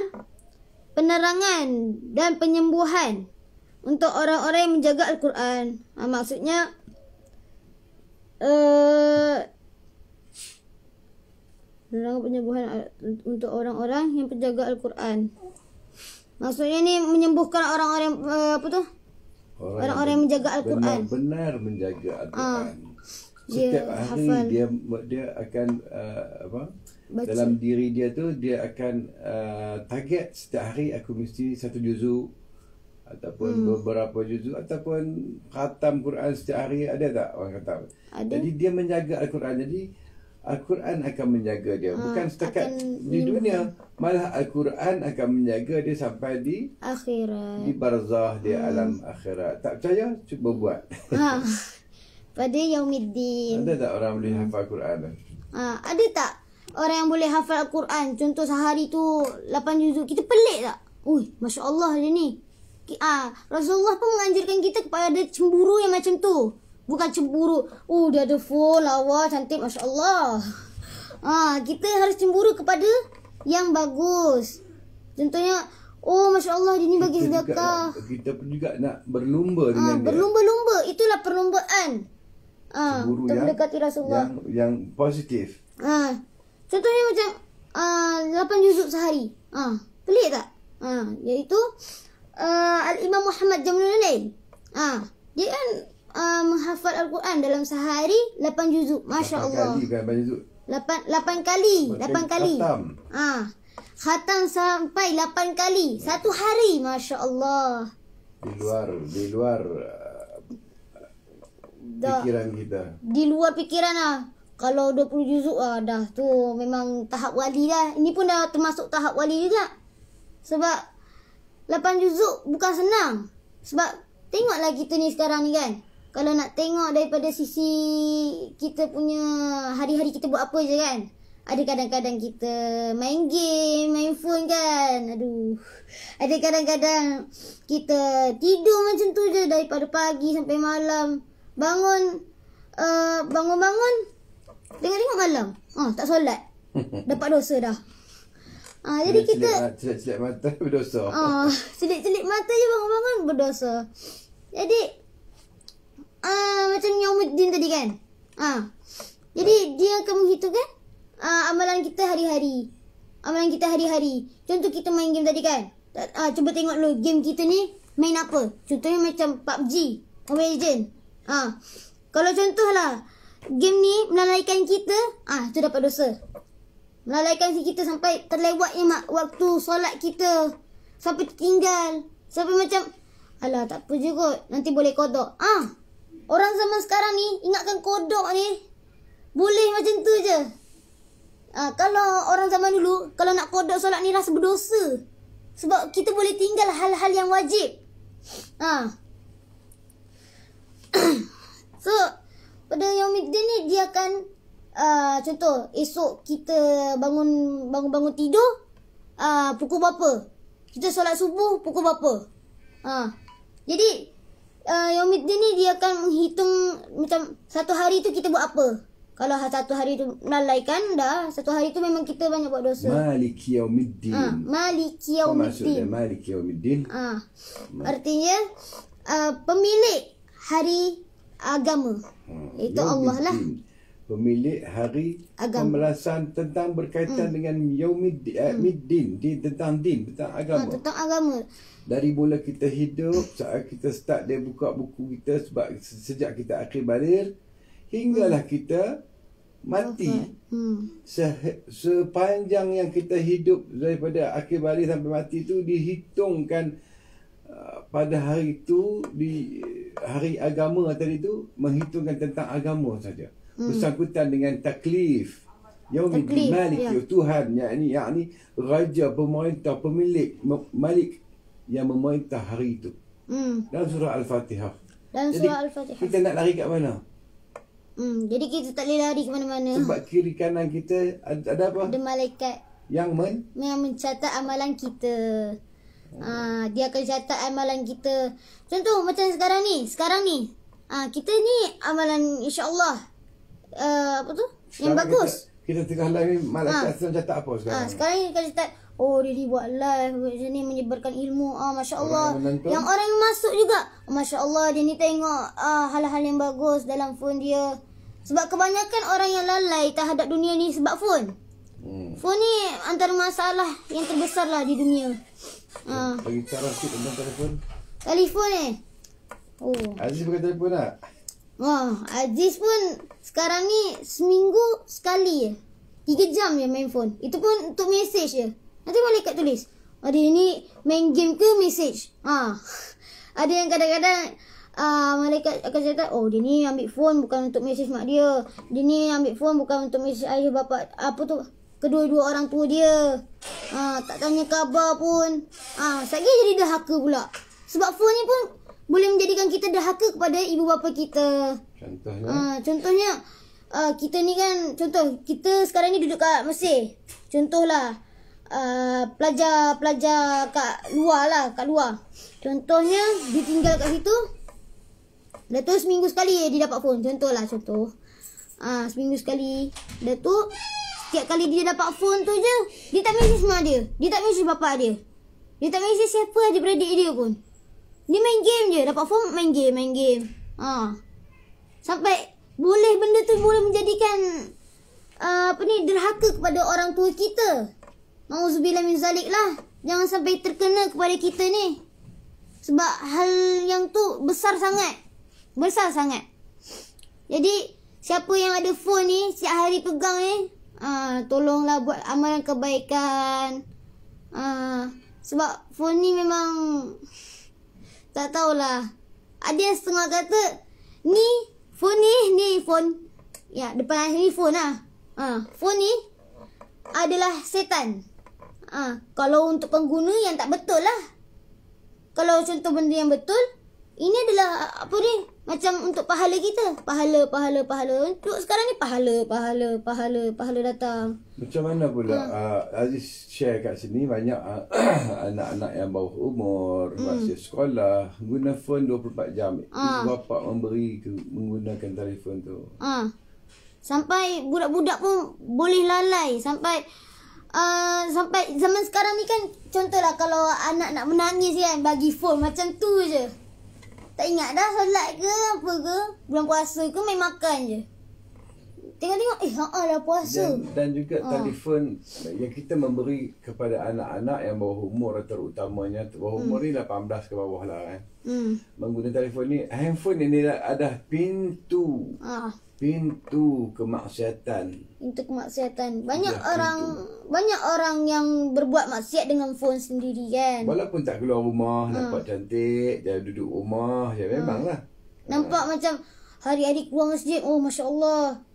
[SPEAKER 1] penerangan dan penyembuhan untuk orang-orang yang menjaga Al-Quran. Maksudnya Larangan penyembuhan untuk orang-orang yang penjaga Al-Quran. Maksudnya ni menyembuhkan orang-orang apa tu? Orang-orang yang menjaga Al-Quran.
[SPEAKER 2] Benar-benar menjaga Al-Quran.
[SPEAKER 1] Dia
[SPEAKER 2] Setiap hari
[SPEAKER 1] hafal.
[SPEAKER 2] dia akan baca. Dalam diri dia tu dia akan target setiap hari aku mesti 1 juzuk ataupun beberapa juzuk ataupun khatam Quran setiap hari, ada tak orang kata?
[SPEAKER 1] Ada.
[SPEAKER 2] Jadi dia menjaga Al-Quran. Jadi Al-Quran akan menjaga dia. Bukan setakat di dunia, malah Al-Quran akan menjaga dia sampai di
[SPEAKER 1] akhirat.
[SPEAKER 2] di barzah, di alam akhirat. Tak percaya? Cuba buat.
[SPEAKER 1] Pada Yaumiddin.
[SPEAKER 2] Ada tak orang boleh hafal Quran?
[SPEAKER 1] Ada tak orang yang boleh hafal Al-Quran? Contoh sehari tu 8 juzuk. Kita pelik tak? Ui, Masya Allah dia ni. Rasulullah pun menganjurkan kita kepada cemburu yang macam tu. Bukan cemburu, dia ada full, lawa, cantik, Masya Allah. Kita harus cemburu kepada yang bagus. Contohnya, Masya Allah, dia ni bagi sedekah.
[SPEAKER 2] Kita pun juga nak berlumba dengan dia.
[SPEAKER 1] Berlumba-lumba, itulah perlumbaan.
[SPEAKER 2] Cemburu
[SPEAKER 1] untuk mendekati Rasulullah.
[SPEAKER 2] Yang positif.
[SPEAKER 1] Contohnya macam 8 juzuk sehari. Pelik tak? Iaitu Al-Imam Muhammad Jamilul Lail. Dia kan menghafal Al-Quran dalam sehari 8 juzuk. Masya Allah. 8 kali. 8 kali. Khatam sampai 8 kali. Satu hari. Masya Allah.
[SPEAKER 2] Di luar pikiran kita.
[SPEAKER 1] Di luar pikiran lah. Kalau 20 juzuk dah tu memang tahap wali dah. Ini pun dah termasuk tahap wali juga. Sebab 8 juzuk bukan senang. Sebab tengoklah kita ni sekarang ni kan. Kalau nak tengok daripada sisi kita punya hari-hari kita buat apa je kan. Ada kadang-kadang kita main game, main phone kan. Aduh. Ada kadang-kadang kita tidur macam tu je daripada pagi sampai malam. Bangun-bangun tengok-tengok malam. Tak solat. Dapat dosa dah. Jadi kita
[SPEAKER 2] celik-celik mata berdosa.
[SPEAKER 1] celik-celik mata je bangun-bangun berdosa. Jadi macam Yaumiddin tadi kan. Jadi dia akan menghitungkan amalan kita hari-hari. Amalan kita hari-hari. Contoh kita main game tadi kan. Cuba tengok dulu game kita ni main apa. Contohnya macam PUBG, Mobile Legend. Kalau contohlah game ni melalaikan kita, tu dapat dosa. Melalaikan kita sampai terlewatnya waktu solat kita, sampai tertinggal, sampai macam alah tak apa je kot, nanti boleh kodok. Orang zaman sekarang ni ingatkan kodok ni boleh macam tu je. Kalau orang zaman dulu kalau nak kodok solat ni rasa berdosa. Sebab kita boleh tinggal hal-hal yang wajib. So pada Yaumiddin ni dia akan contoh esok kita bangun tidur pukul berapa? Kita solat subuh pukul berapa? Jadi Yaumiddin ni dia akan menghitung macam satu hari tu kita buat apa. Kalau satu hari tu melalaikan dah, satu hari tu memang kita banyak buat dosa.
[SPEAKER 2] Maliki Yaumiddin.
[SPEAKER 1] Maliki
[SPEAKER 2] Apa
[SPEAKER 1] Yaumiddin.
[SPEAKER 2] maksudnya Maliki Yaumiddin?
[SPEAKER 1] Artinya pemilik hari agama. Itu Allah lah.
[SPEAKER 2] Pemilik hari
[SPEAKER 1] Agama.
[SPEAKER 2] pembelasan tentang berkaitan dengan Yaumiddin, tentang din, tentang agama.
[SPEAKER 1] Tentang agama.
[SPEAKER 2] Dari mula kita hidup, saat kita start dia buka buku kita, sebab sejak kita akhir balir hinggalah kita mati. Sepanjang yang kita hidup daripada akhir balir sampai mati tu dihitungkan pada hari itu, di hari agama tadi tu menghitungkan tentang agama saja. Bersangkutan dengan taklif. Yaumiddin Malik, Tuhan, yakni raja, pemerintah, pemilik, malik yang memerintah hari itu. Dalam surah Al-Fatihah. Kita nak lari kat mana?
[SPEAKER 1] Jadi kita tak boleh lari ke mana-mana.
[SPEAKER 2] Sebab kiri kanan kita ada apa?
[SPEAKER 1] Ada malaikat
[SPEAKER 2] yang
[SPEAKER 1] mencatat amalan kita. Dia akan catat amalan kita. Contoh macam sekarang ni. Kita ni amalan insya-Allah apa tu? Yang bagus.
[SPEAKER 2] Kita tengah live, malaikat sedang catat apa sekarang?
[SPEAKER 1] Sekarang ni kita catat, dia ni buat live macam ni, menyebarkan ilmu. Masya-Allah. Yang orang yang masuk juga, masya-Allah, dia ni tengok hal-hal yang bagus dalam phone dia. Sebab kebanyakan orang yang lalai terhadap dunia ni sebab phone. Phone ni antara masalah yang terbesar lah di dunia.
[SPEAKER 2] Bagi cara sikit tentang telefon.
[SPEAKER 1] Telefon ni. Oh.
[SPEAKER 2] Aziz pakai telefon tak?
[SPEAKER 1] Wah, Aziz pun sekarang ni seminggu sekali je. 3 jam je main phone. Itu pun untuk message je. Nanti malaikat tulis, dia ni main game ke message? Ada yang kadang-kadang malaikat akan cakap, oh dia ni ambil phone bukan untuk message mak dia. Dia ni ambil phone bukan untuk message ayah bapa, apa tu, kedua-dua orang tua dia. Tak tanya khabar pun. Sekali jadi dahaka pula. Sebab phone ni pun boleh menjadikan kita dahaka kepada ibu bapa kita. Contohnya kita ni kan, contoh kita sekarang ni duduk kat Mesir. Contohlah pelajar kat luar. Contohnya dia tinggal kat situ. Dah tu seminggu sekali dia dapat phone. Contoh. Seminggu sekali. Dah tu setiap kali dia dapat phone tu je, dia tak mesej mak dia. Dia tak mesej bapak dia. Dia tak mesej siapa adik-beradik dia pun. Dia main game je. Dapat phone main game. Sampai boleh benda tu boleh menjadikan derhaka kepada orang tua kita. Mauzubillah min zalik lah. Jangan sampai terkena kepada kita ni. Sebab hal yang tu besar sangat. Jadi siapa yang ada phone ni, setiap hari pegang ni, tolonglah buat amalan kebaikan. Sebab phone ni memang tak tahulah. Ada yang setengah kata ni phone. Ya, depan ni phone lah. Phone ni adalah setan. Kalau untuk pengguna yang tak betul lah. Kalau contoh benda yang betul, ini adalah apa ni? Macam untuk pahala kita. Pahala. Untuk sekarang ni pahala datang.
[SPEAKER 2] Macam mana pula Aziz share kat sini banyak anak-anak yang bawah umur, masih sekolah, guna phone 24 jam. Ibu bapa memberi menggunakan telefon tu.
[SPEAKER 1] Sampai budak-budak pun boleh lalai. Sampai zaman sekarang ni kan, contohlah kalau anak nak menangis kan, bagi phone macam tu je. Tak ingat dah solat ke apa ke, bulan puasa ke, main makan je. Tengok-tengok dah puasa.
[SPEAKER 2] Dan juga telefon yang kita memberi kepada anak-anak yang bawah umur, terutamanya bawah umur ni 18 ke bawah lah kan. Menggunakan telefon ni, handphone ini ada pintu kemaksiatan. Banyak orang yang berbuat maksiat dengan phone sendiri kan. Walaupun tak keluar rumah, nampak cantik, dia duduk rumah, ya memanglah.
[SPEAKER 1] Nampak macam hari-hari keluar masjid, oh masya-Allah.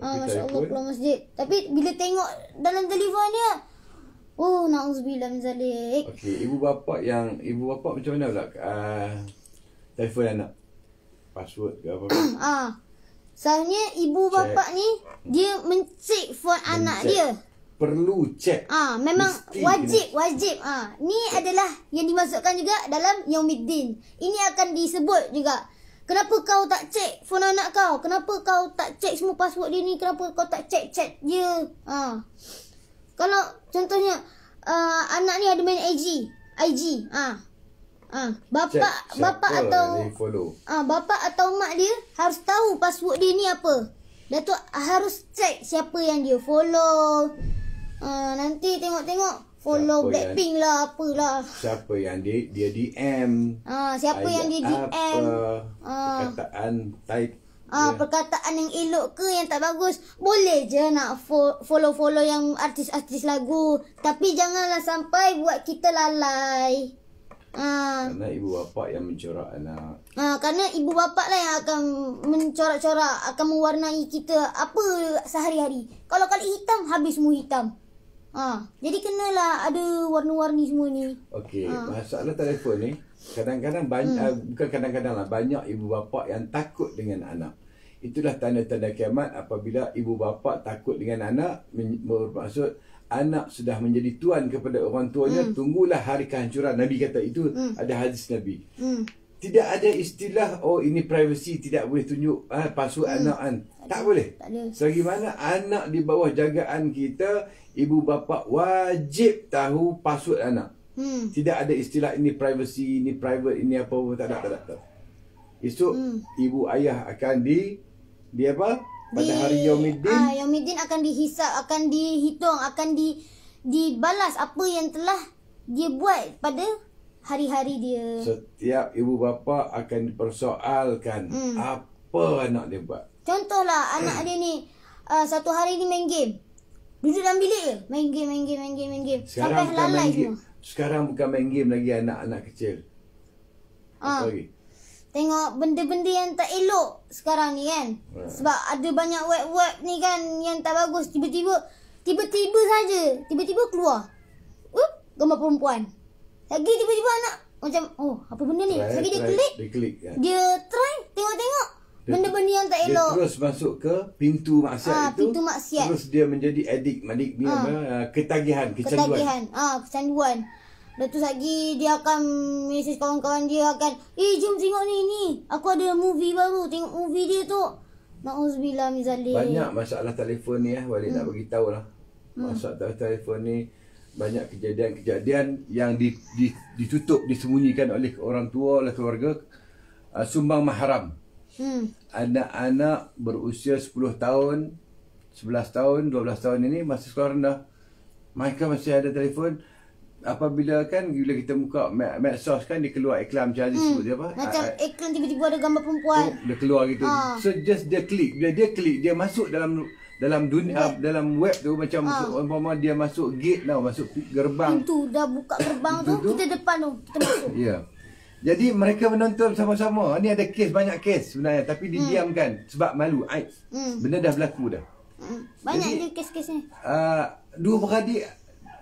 [SPEAKER 1] Masya-Allah keluar masjid. Tapi bila tengok dalam telefon dia, oh na'udzubillah min zalik.
[SPEAKER 2] Okey, ibu bapa macam mana pula telefon anak? Password ke apa?
[SPEAKER 1] Soalnya ibu bapa ni dia mencek phone anak dia.
[SPEAKER 2] Perlu cek.
[SPEAKER 1] Memang wajib. Ni adalah yang dimasukkan juga dalam Yaumiddin. Ini akan disebut juga. Kenapa kau tak cek phone anak kau? Kenapa kau tak cek semua password dia ni? Kenapa kau tak cek chat dia? Kalau contohnya anak ni ada main IG. Bapa atau mak dia harus tahu password dia ni apa. Datuk harus cek siapa yang dia follow. Nanti tengok follow Blackpink lah, apalah.
[SPEAKER 2] Siapa yang dia DM.
[SPEAKER 1] Siapa yang dia DM.
[SPEAKER 2] Perkataan type.
[SPEAKER 1] Perkataan yang elok ke yang tak bagus. Boleh je nak follow yang artis-artis lagu. Tapi janganlah sampai buat kita lalai.
[SPEAKER 2] Kerana ibu bapa yang mencorak anak.
[SPEAKER 1] Kerana ibu bapa lah yang akan mencorak-corak, akan mewarnai kita apa sehari-hari. Kalau kali hitam, habis semua hitam. Jadi kenalah ada warna-warni semua ni.
[SPEAKER 2] Okey, masalah telefon ni kadang-kadang bukan kadang-kadang lah, banyak ibu bapa yang takut dengan anak. Itulah tanda-tanda kiamat apabila ibu bapa takut dengan anak, bermaksud anak sudah menjadi tuan kepada orang tuanya. Tunggulah hari kehancuran. Nabi kata itu, ada hadis Nabi. Tidak ada istilah ini privacy, tidak boleh tunjuk password anak kan. Tak boleh. Selagi mana anak di bawah jagaan kita, ibu bapa wajib tahu password anak. Tidak ada istilah ini privacy, ini private, ini apa, tak ada. Esok ibu ayah akan pada hari Yaumiddin.
[SPEAKER 1] Yaumiddin akan dihisap, akan dihitung, akan dibalas apa yang telah dia buat pada hari-hari dia.
[SPEAKER 2] Setiap ibu bapa akan dipersoalkan apa anak dia buat.
[SPEAKER 1] Contohlah anak dia ni satu hari ni main game. Duduk dalam bilik je, main game. Sampai lalai semua.
[SPEAKER 2] Sekarang bukan main game lagi anak-anak kecil. Apa lagi?
[SPEAKER 1] Tengok benda-benda yang tak elok sekarang ni kan. Sebab ada banyak web-web ni kan yang tak bagus. Tiba-tiba saja, tiba-tiba keluar gambar perempuan. Lagi tiba-tiba anak macam, apa benda ni? Lagi dia klik
[SPEAKER 2] kan?
[SPEAKER 1] Dia try, tengok benda-benda yang tak elok.
[SPEAKER 2] Dia terus masuk ke pintu maksiat itu.
[SPEAKER 1] Pintu maksiat.
[SPEAKER 2] Terus dia menjadi adik ketagihan, kecanduan.
[SPEAKER 1] Kecanduan. Lepas tu lagi dia akan mesej kawan-kawan dia akan, jom tengok ni. Aku ada movie baru, tengok movie dia tu. Na'udzubillah min zalik.
[SPEAKER 2] Banyak masalah telefon ni Walid nak bagi tahu lah. Masalah telefon ni banyak kejadian-kejadian yang ditutup, disembunyikan oleh orang tua, oleh keluarga. Sumbang mahram. Anak-anak berusia 10 tahun, 11 tahun, 12 tahun ini masih sekolah rendah. Mereka masih ada telefon. Apabila kan bila kita buka medsos kan dia keluar iklan macam Aziz sebut dia apa?
[SPEAKER 1] Macam iklan tiba-tiba ada gambar perempuan.
[SPEAKER 2] Dia keluar gitu. So just dia klik. Bila dia klik dia masuk dalam dunia dalam web tu macam umpama dia masuk gate tau, masuk gerbang.
[SPEAKER 1] Pintu dah buka gerbang tu, kita depan tu, kita masuk.
[SPEAKER 2] Ya. Jadi mereka menonton sama-sama. Ni ada banyak kes sebenarnya tapi didiamkan sebab malu, aib. Benda dah berlaku dah.
[SPEAKER 1] Banyak je kes-kes ni.
[SPEAKER 2] Dua beradik,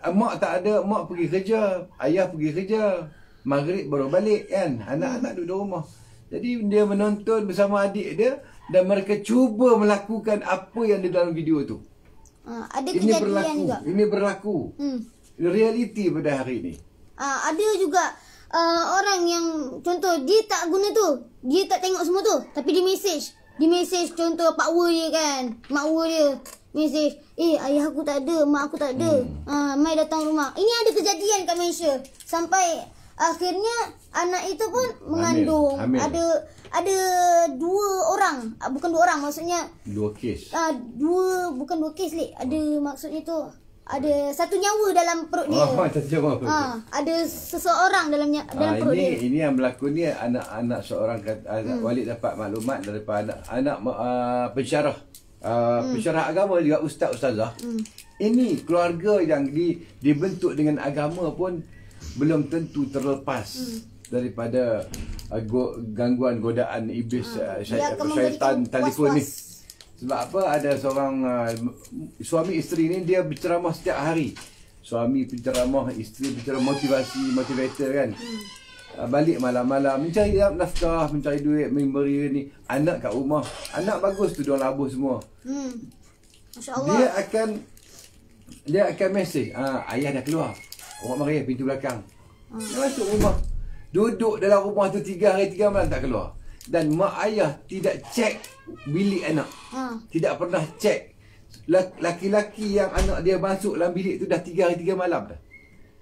[SPEAKER 2] mak tak ada, mak pergi kerja, ayah pergi kerja, maghrib baru balik kan, anak-anak duduk rumah. Jadi dia menonton bersama adik dia dan mereka cuba melakukan apa yang di dalam video tu.
[SPEAKER 1] Ada kejadian juga.
[SPEAKER 2] Ini berlaku. Realiti pada hari ini.
[SPEAKER 1] Ada juga orang yang contoh dia tak guna tu, dia tak tengok semua tu, tapi dia mesej contoh pak wu dia kan, mak wu dia mesej, ayah aku tak ada, mak aku tak ada, mai datang rumah. Ini ada kejadian kat Malaysia sampai akhirnya anak itu pun mengandung.
[SPEAKER 2] Hamil.
[SPEAKER 1] Ada 2 orang, bukan 2 orang, maksudnya
[SPEAKER 2] 2 kes.
[SPEAKER 1] Bukan 2 kes leh. Ada maksudnya tu ada 1 nyawa dalam perut dia. Ada seseorang dalam perut dia.
[SPEAKER 2] Ini yang berlaku ni anak-anak seorang Walid dapat maklumat daripada anak pensyarah. Pensyarah agama juga ustazah. Ini keluarga yang dibentuk dengan agama pun belum tentu terlepas daripada gangguan godaan iblis syaitan telefon ni. Sebab apa? Ada seorang suami isteri ni dia berceramah setiap hari. Suami berceramah, isteri berceramah, motivator kan. Balik malam-malam mencari nafkah, mencari duit, memberi ni. Anak kat rumah, anak bagus tu, diorang labur semua.
[SPEAKER 1] Masya-Allah.
[SPEAKER 2] Dia akan mesej, ayah dah keluar, awak mari pintu belakang. Dia masuk rumah, duduk dalam rumah tu 3 hari 3 malam tak keluar. Dan mak ayah tidak cek bilik anak. Tidak pernah cek. Laki-laki yang anak dia masuk dalam bilik tu dah 3 hari 3 malam dah.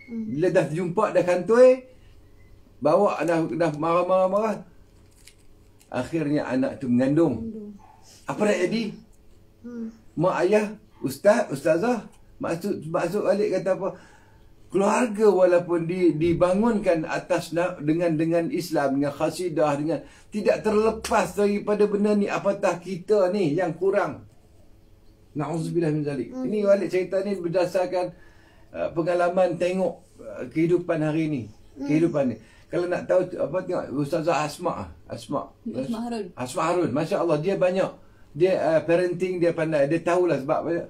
[SPEAKER 2] Bila dah jumpa dah kantoi, bawa dah marah-marah. Akhirnya anak tu mengandung. Apa nak jadi? Mak ayah, ustazah masuk balik kata apa? Keluarga walaupun dibangunkan atas dengan Islam, dengan khasidah, dengan tidak terlepas daripada benda ni, apatah kita ni yang kurang. Na'udzubillah min zalik. Ini Walid cerita ni berdasarkan pengalaman tengok kehidupan hari ni. Kehidupan ni. Kalau nak tahu apa, tengok Ustazah Asma Harun. Masya-Allah, dia banyak. Dia parenting dia pandai. Dia tahulah sebab banyak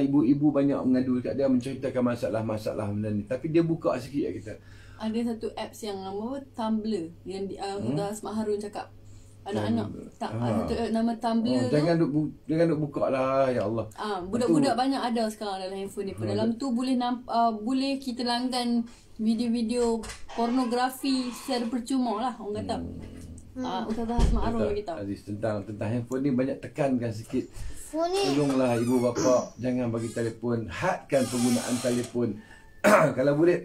[SPEAKER 2] ibu-ibu banyak mengadu kat dia menceritakan masalah-masalah benda ni. Tapi dia buka sikit kita.
[SPEAKER 3] Ada satu apps yang nama Tumblr yang Asma Harun cakap anak-anak satu app nama Tumblr tu.
[SPEAKER 2] Jangan duk buka lah, ya Allah.
[SPEAKER 3] Budak-budak banyak ada sekarang dalam handphone ni. Dalam tu boleh kita langgan video-video pornografi secara percuma lah orang kata. Ustazah Asma Harun bagi tahu.
[SPEAKER 2] Aziz, tentang handphone ni banyak tekankan sikit. Tolonglah ibu bapa jangan bagi telefon, hadkan penggunaan telefon. Kalau boleh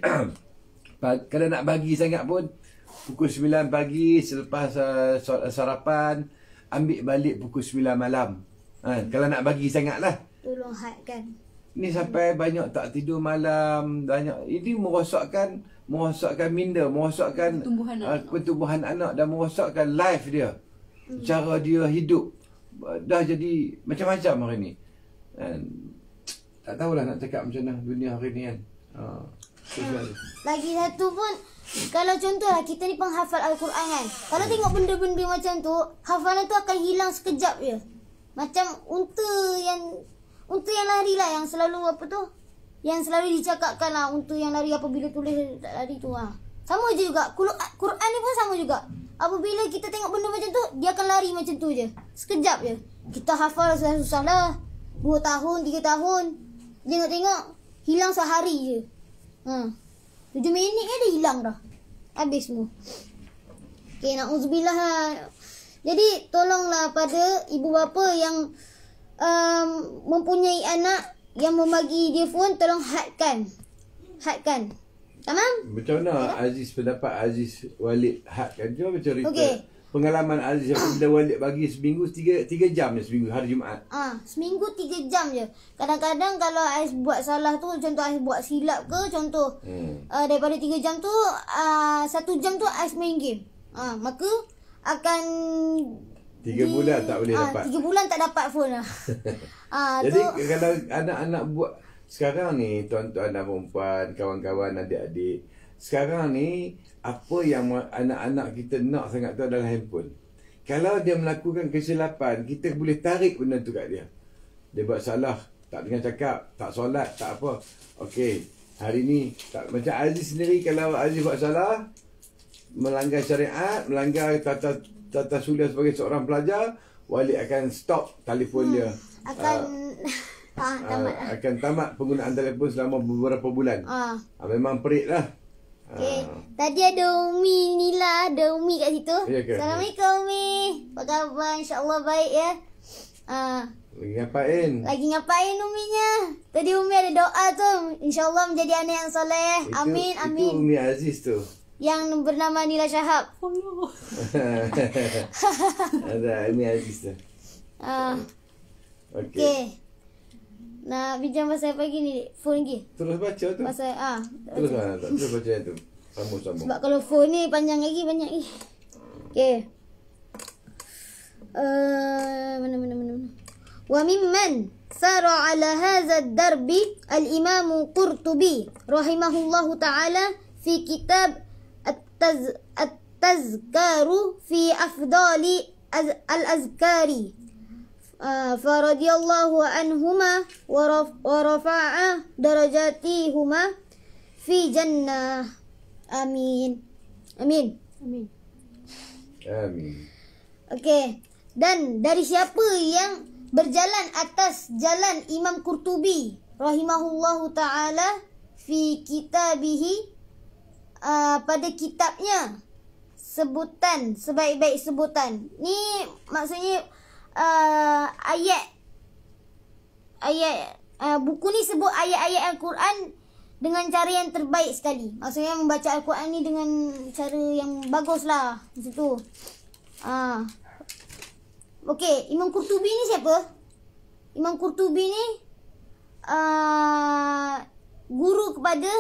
[SPEAKER 2] kalau nak bagi sangat pun pukul 9 pagi selepas sarapan, ambil balik pukul 9 malam. Kalau nak bagi sangat lah.
[SPEAKER 1] Tolong hadkan.
[SPEAKER 2] Ni sampai banyak tak tidur malam, banyak. Ini merosakkan minda, merosakkan pertumbuhan anak dan merosakkan life dia. Cara dia hidup. Dah jadi macam-macam hari ni. Tak tahulah nak cakap macam mana dunia hari ni kan.
[SPEAKER 1] Lagi satu pun, kalau contohlah kita ni penghafal Al-Quran kan. Kalau tengok benda-benda macam tu, hafalan tu akan hilang sekejap je. Macam unta yang lari lah, yang selalu apa tu, yang selalu dicakapkan lah, unta yang lari apabila tulis tak lari tu lah. Sama je juga, Quran ni pun sama juga. Apabila kita tengok benda macam tu, dia akan lari macam tu je. Sekejap je. Kita hafal susah-susah lah. 2 tahun, 3 tahun. Tengok-tengok, hilang sehari je. 7 minit kan dia hilang dah. Habis semua. Okay, na'udzubillah lah. Jadi, tolonglah pada ibu bapa yang mempunyai anak yang membagi dia phone, tolong hadkan. Tamam?
[SPEAKER 2] Macam mana Aziz, pendapat Aziz Walid hadkan? Cuba cerita.
[SPEAKER 1] Okey.
[SPEAKER 2] Pengalaman Aziz bila Walid bagi seminggu 3 jam je seminggu hari Jumaat.
[SPEAKER 1] Seminggu 3 jam je. Kadang-kadang kalau Ais buat salah tu, contoh Ais buat silap ke, contoh daripada 3 jam tu 1 jam tu Ais main game. Maka akan
[SPEAKER 2] 3 bulan tak boleh dapat.
[SPEAKER 1] 3 bulan tak dapat phone lah.
[SPEAKER 2] Jadi kalau anak-anak buat sekarang ni, tuan-tuan dan perempuan, kawan-kawan, adik-adik, sekarang ni apa yang anak-anak kita nak sangat tu adalah handphone. Kalau dia melakukan kesilapan, kita boleh tarik benda tu kat dia. Dia buat salah, tak dengar cakap, tak solat, tak apa. Okey, hari ni tak, macam Aziz sendiri, kalau Aziz buat salah, melanggar syariat, melanggar tata sulia sebagai seorang pelajar, Walid akan stop telefon dia. Akan tamat penggunaan telefon selama beberapa bulan. Memang perit lah.
[SPEAKER 1] Okay. Tadi ada Umi Nila, ada Umi kat situ.
[SPEAKER 2] Ya ke?
[SPEAKER 1] Assalamualaikum Umi. Apa khabar? InsyaAllah baik ya.
[SPEAKER 2] Lagi ngapain?
[SPEAKER 1] Lagi ngapain Uminya? Tadi Umi ada doa tu, InsyaAllah menjadi anak yang soleh. Amin, amin.
[SPEAKER 2] Itu Umi Aziz tu,
[SPEAKER 1] yang bernama Nila Syahab.
[SPEAKER 2] Ada Umi Aziz tu.
[SPEAKER 1] Okay. Nak bincang pasal apa lagi ni? Phone lagi?
[SPEAKER 2] Terus baca tu.
[SPEAKER 1] Pasal
[SPEAKER 2] Terus baca yang tu. Sambung.
[SPEAKER 1] Sebab kalau phone ni banyak lagi. Okay. Mana. Wa mimman sara ala hadha ad-darbi al-Imam Qurtubi rahimahullahu ta'ala fi kitab at-tazkaru fi afdali al-azkari. Faradiyallahu anhuma wa rafa'a darajatihuma fi jannah. Amin. Okey. Dan dari siapa yang berjalan atas jalan Imam Qurtubi rahimahullahu ta'ala fi kitabihi, pada kitabnya, sebutan, sebaik-baik sebutan. Ni maksudnya buku ni sebut ayat-ayat Al-Quran dengan cara yang terbaik sekali. Maksudnya membaca Al-Quran ni dengan cara yang bagus lah. Macam tu. Okey, Imam Qurtubi ni siapa? Imam Qurtubi ni guru kepada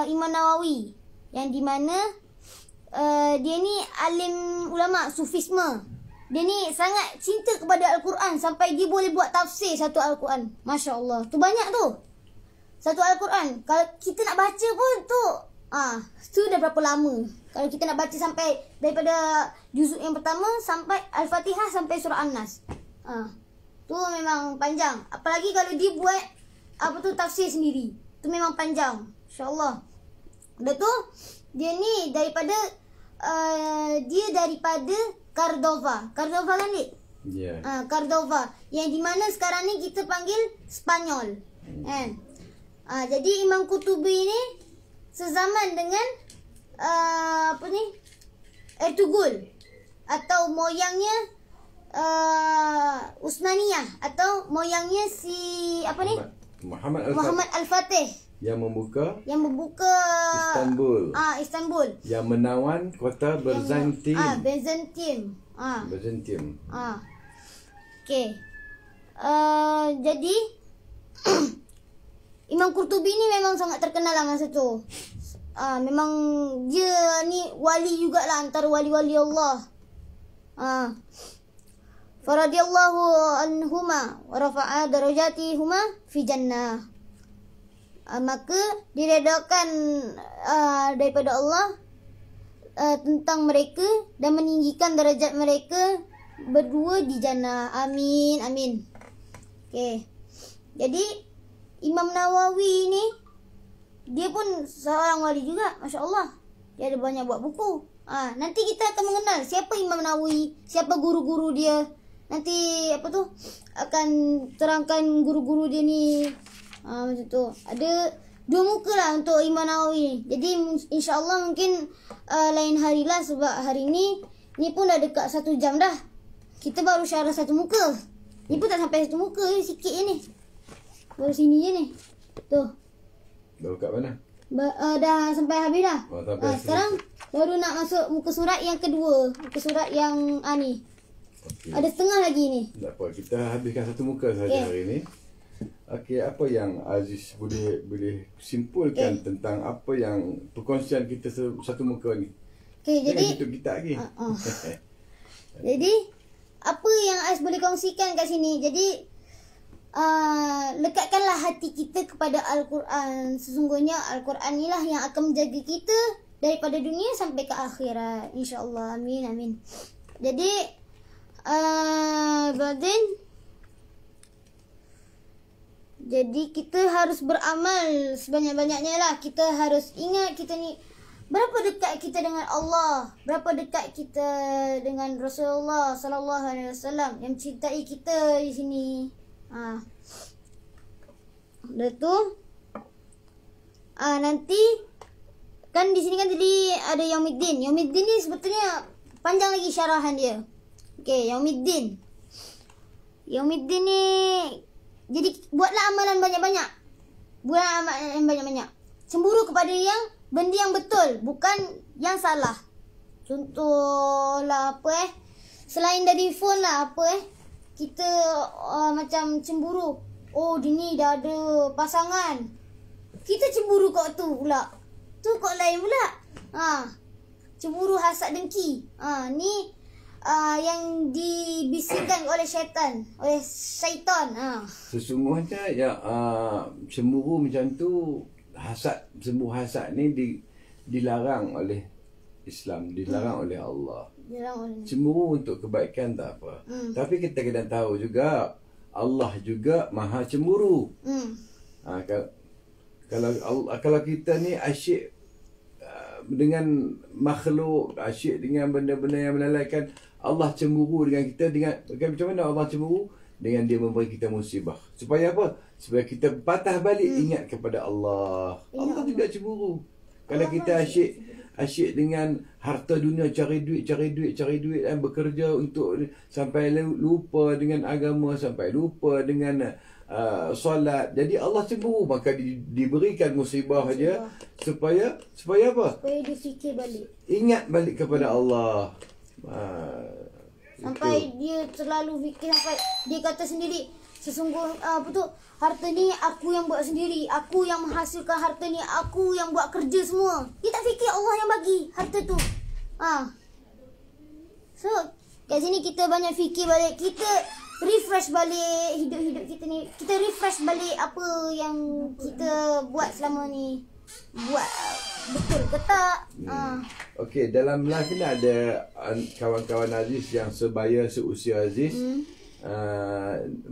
[SPEAKER 1] Imam Nawawi, yang di mana dia ni alim ulama sufisme. Dia ni sangat cinta kepada Al-Quran sampai dia boleh buat tafsir satu Al-Quran. Masya Allah. Tu banyak tu. Satu Al-Quran. Kalau kita nak baca pun tu, tu dah berapa lama. Kalau kita nak baca sampai daripada juzuk yang pertama sampai Al-Fatihah sampai surah An-Nas. Tu memang panjang. Apalagi kalau dia buat tafsir sendiri. Tu memang panjang. InsyaAllah. Dah tu, dia ni daripada Cordova kan ni?
[SPEAKER 2] Ya.
[SPEAKER 1] Cordova. Yang di mana sekarang ni kita panggil Spanyol. Kan? Jadi Imam Qurtubi ni sezaman dengan Ertugrul, atau moyangnya Utsmaniyah, atau moyangnya Muhammad Al-Fatih. Yang membuka
[SPEAKER 2] Istanbul.
[SPEAKER 1] Istanbul.
[SPEAKER 2] Yang menawan kota Byzantium.
[SPEAKER 1] Byzantium.
[SPEAKER 2] Byzantium.
[SPEAKER 1] Okey. Jadi Imam Qurtubi ni memang sangat terkenal lah masa tu. Memang dia ni wali jugalah antara wali-wali Allah. Faradiyallahu anhuma wa rafa'a darajatihuma fi jannah. Maka diredakan daripada Allah tentang mereka dan meninggikan darajat mereka berdua di jannah. Amin, amin. Okey. Jadi Imam Nawawi ni dia pun seorang wali juga, masya-Allah. Dia ada banyak buat buku. Nanti kita akan mengenal siapa Imam Nawawi, siapa guru-guru dia. Nanti akan terangkan guru-guru dia ni. Macam tu. Ada 2 muka lah untuk Imam Nawawi. Jadi insya-Allah mungkin lain hari lah, sebab hari ni pun dah dekat 1 jam dah. Kita baru syarah 1 muka. Ni pun tak sampai 1 muka je, sikit je ni. Baru sini je ni. Tu.
[SPEAKER 2] Baru kat mana?
[SPEAKER 1] Dah sampai habis dah. Sekarang baru nak masuk muka surat yang kedua. Muka surat yang ni. Okay. Ada setengah lagi ni. Tak
[SPEAKER 2] apa, kita habiskan 1 muka saja hari ni. Okey, apa yang Aziz boleh simpulkan tentang apa yang perkongsian kita 1 muka ni?
[SPEAKER 1] Okey, jadi
[SPEAKER 2] tutup kita lagi.
[SPEAKER 1] Jadi apa yang Aziz boleh kongsikan kat sini? Jadi lekatkanlah hati kita kepada Al-Quran. Sesungguhnya Al-Quran inilah yang akan menjaga kita daripada dunia sampai ke akhirat, insya-Allah. Amin, amin. Jadi jadi kita harus beramal sebanyak-banyaknya lah. Kita harus ingat kita ni berapa dekat kita dengan Allah, berapa dekat kita dengan Rasulullah sallallahu alaihi wasallam yang mencintai kita di sini. Dah tu nanti kan di sini kan tadi ada Yaumiddin. Yaumiddin ni sebetulnya panjang lagi syarahan dia. Okey, Yaumiddin. Yaumiddin ni jadi buatlah amalan banyak-banyak. Buatlah amalan banyak-banyak. Cemburu kepada yang benda yang betul, bukan yang salah. Contohlah selain dari phone lah kita macam cemburu. Oh, dia ni dah ada pasangan. Kita cemburu kat tu pula. Tu kat lain pula. Cemburu, hasad, dengki. Ni yang dibisikkan oleh syaitan.
[SPEAKER 2] Sesungguhnya cemburu macam tu, cemburu hasad ni dilarang oleh Islam, dilarang oleh Allah. Cemburu untuk kebaikan tak apa. Tapi kita kena tahu juga Allah juga Maha Cemburu. Kalau kita ni asyik dengan makhluk, asyik dengan benda-benda yang melalaikan, Allah cemburu dengan kita macam mana Allah cemburu? Dengan dia memberi kita musibah. Supaya apa? Supaya kita patah balik ingat kepada Allah. Allah juga cemburu. Kalau kita asyik dengan harta dunia, cari duit dan bekerja untuk sampai lupa dengan agama, sampai lupa dengan solat. Jadi Allah cemburu, maka diberikan musibah aja supaya apa?
[SPEAKER 1] Supaya dia fikir balik.
[SPEAKER 2] Ingat balik kepada Allah.
[SPEAKER 1] Sampai dia terlalu fikir, sampai dia kata sendiri, harta ni aku yang buat sendiri, aku yang menghasilkan harta ni, aku yang buat kerja semua. Dia tak fikir Allah yang bagi harta tu. So kat sini kita banyak fikir balik, kita refresh balik hidup kita ni, kita refresh balik apa yang kita buat selama ni, buat betul ke tak.
[SPEAKER 2] Okey, dalam live ni ada kawan-kawan Aziz yang seusia Aziz,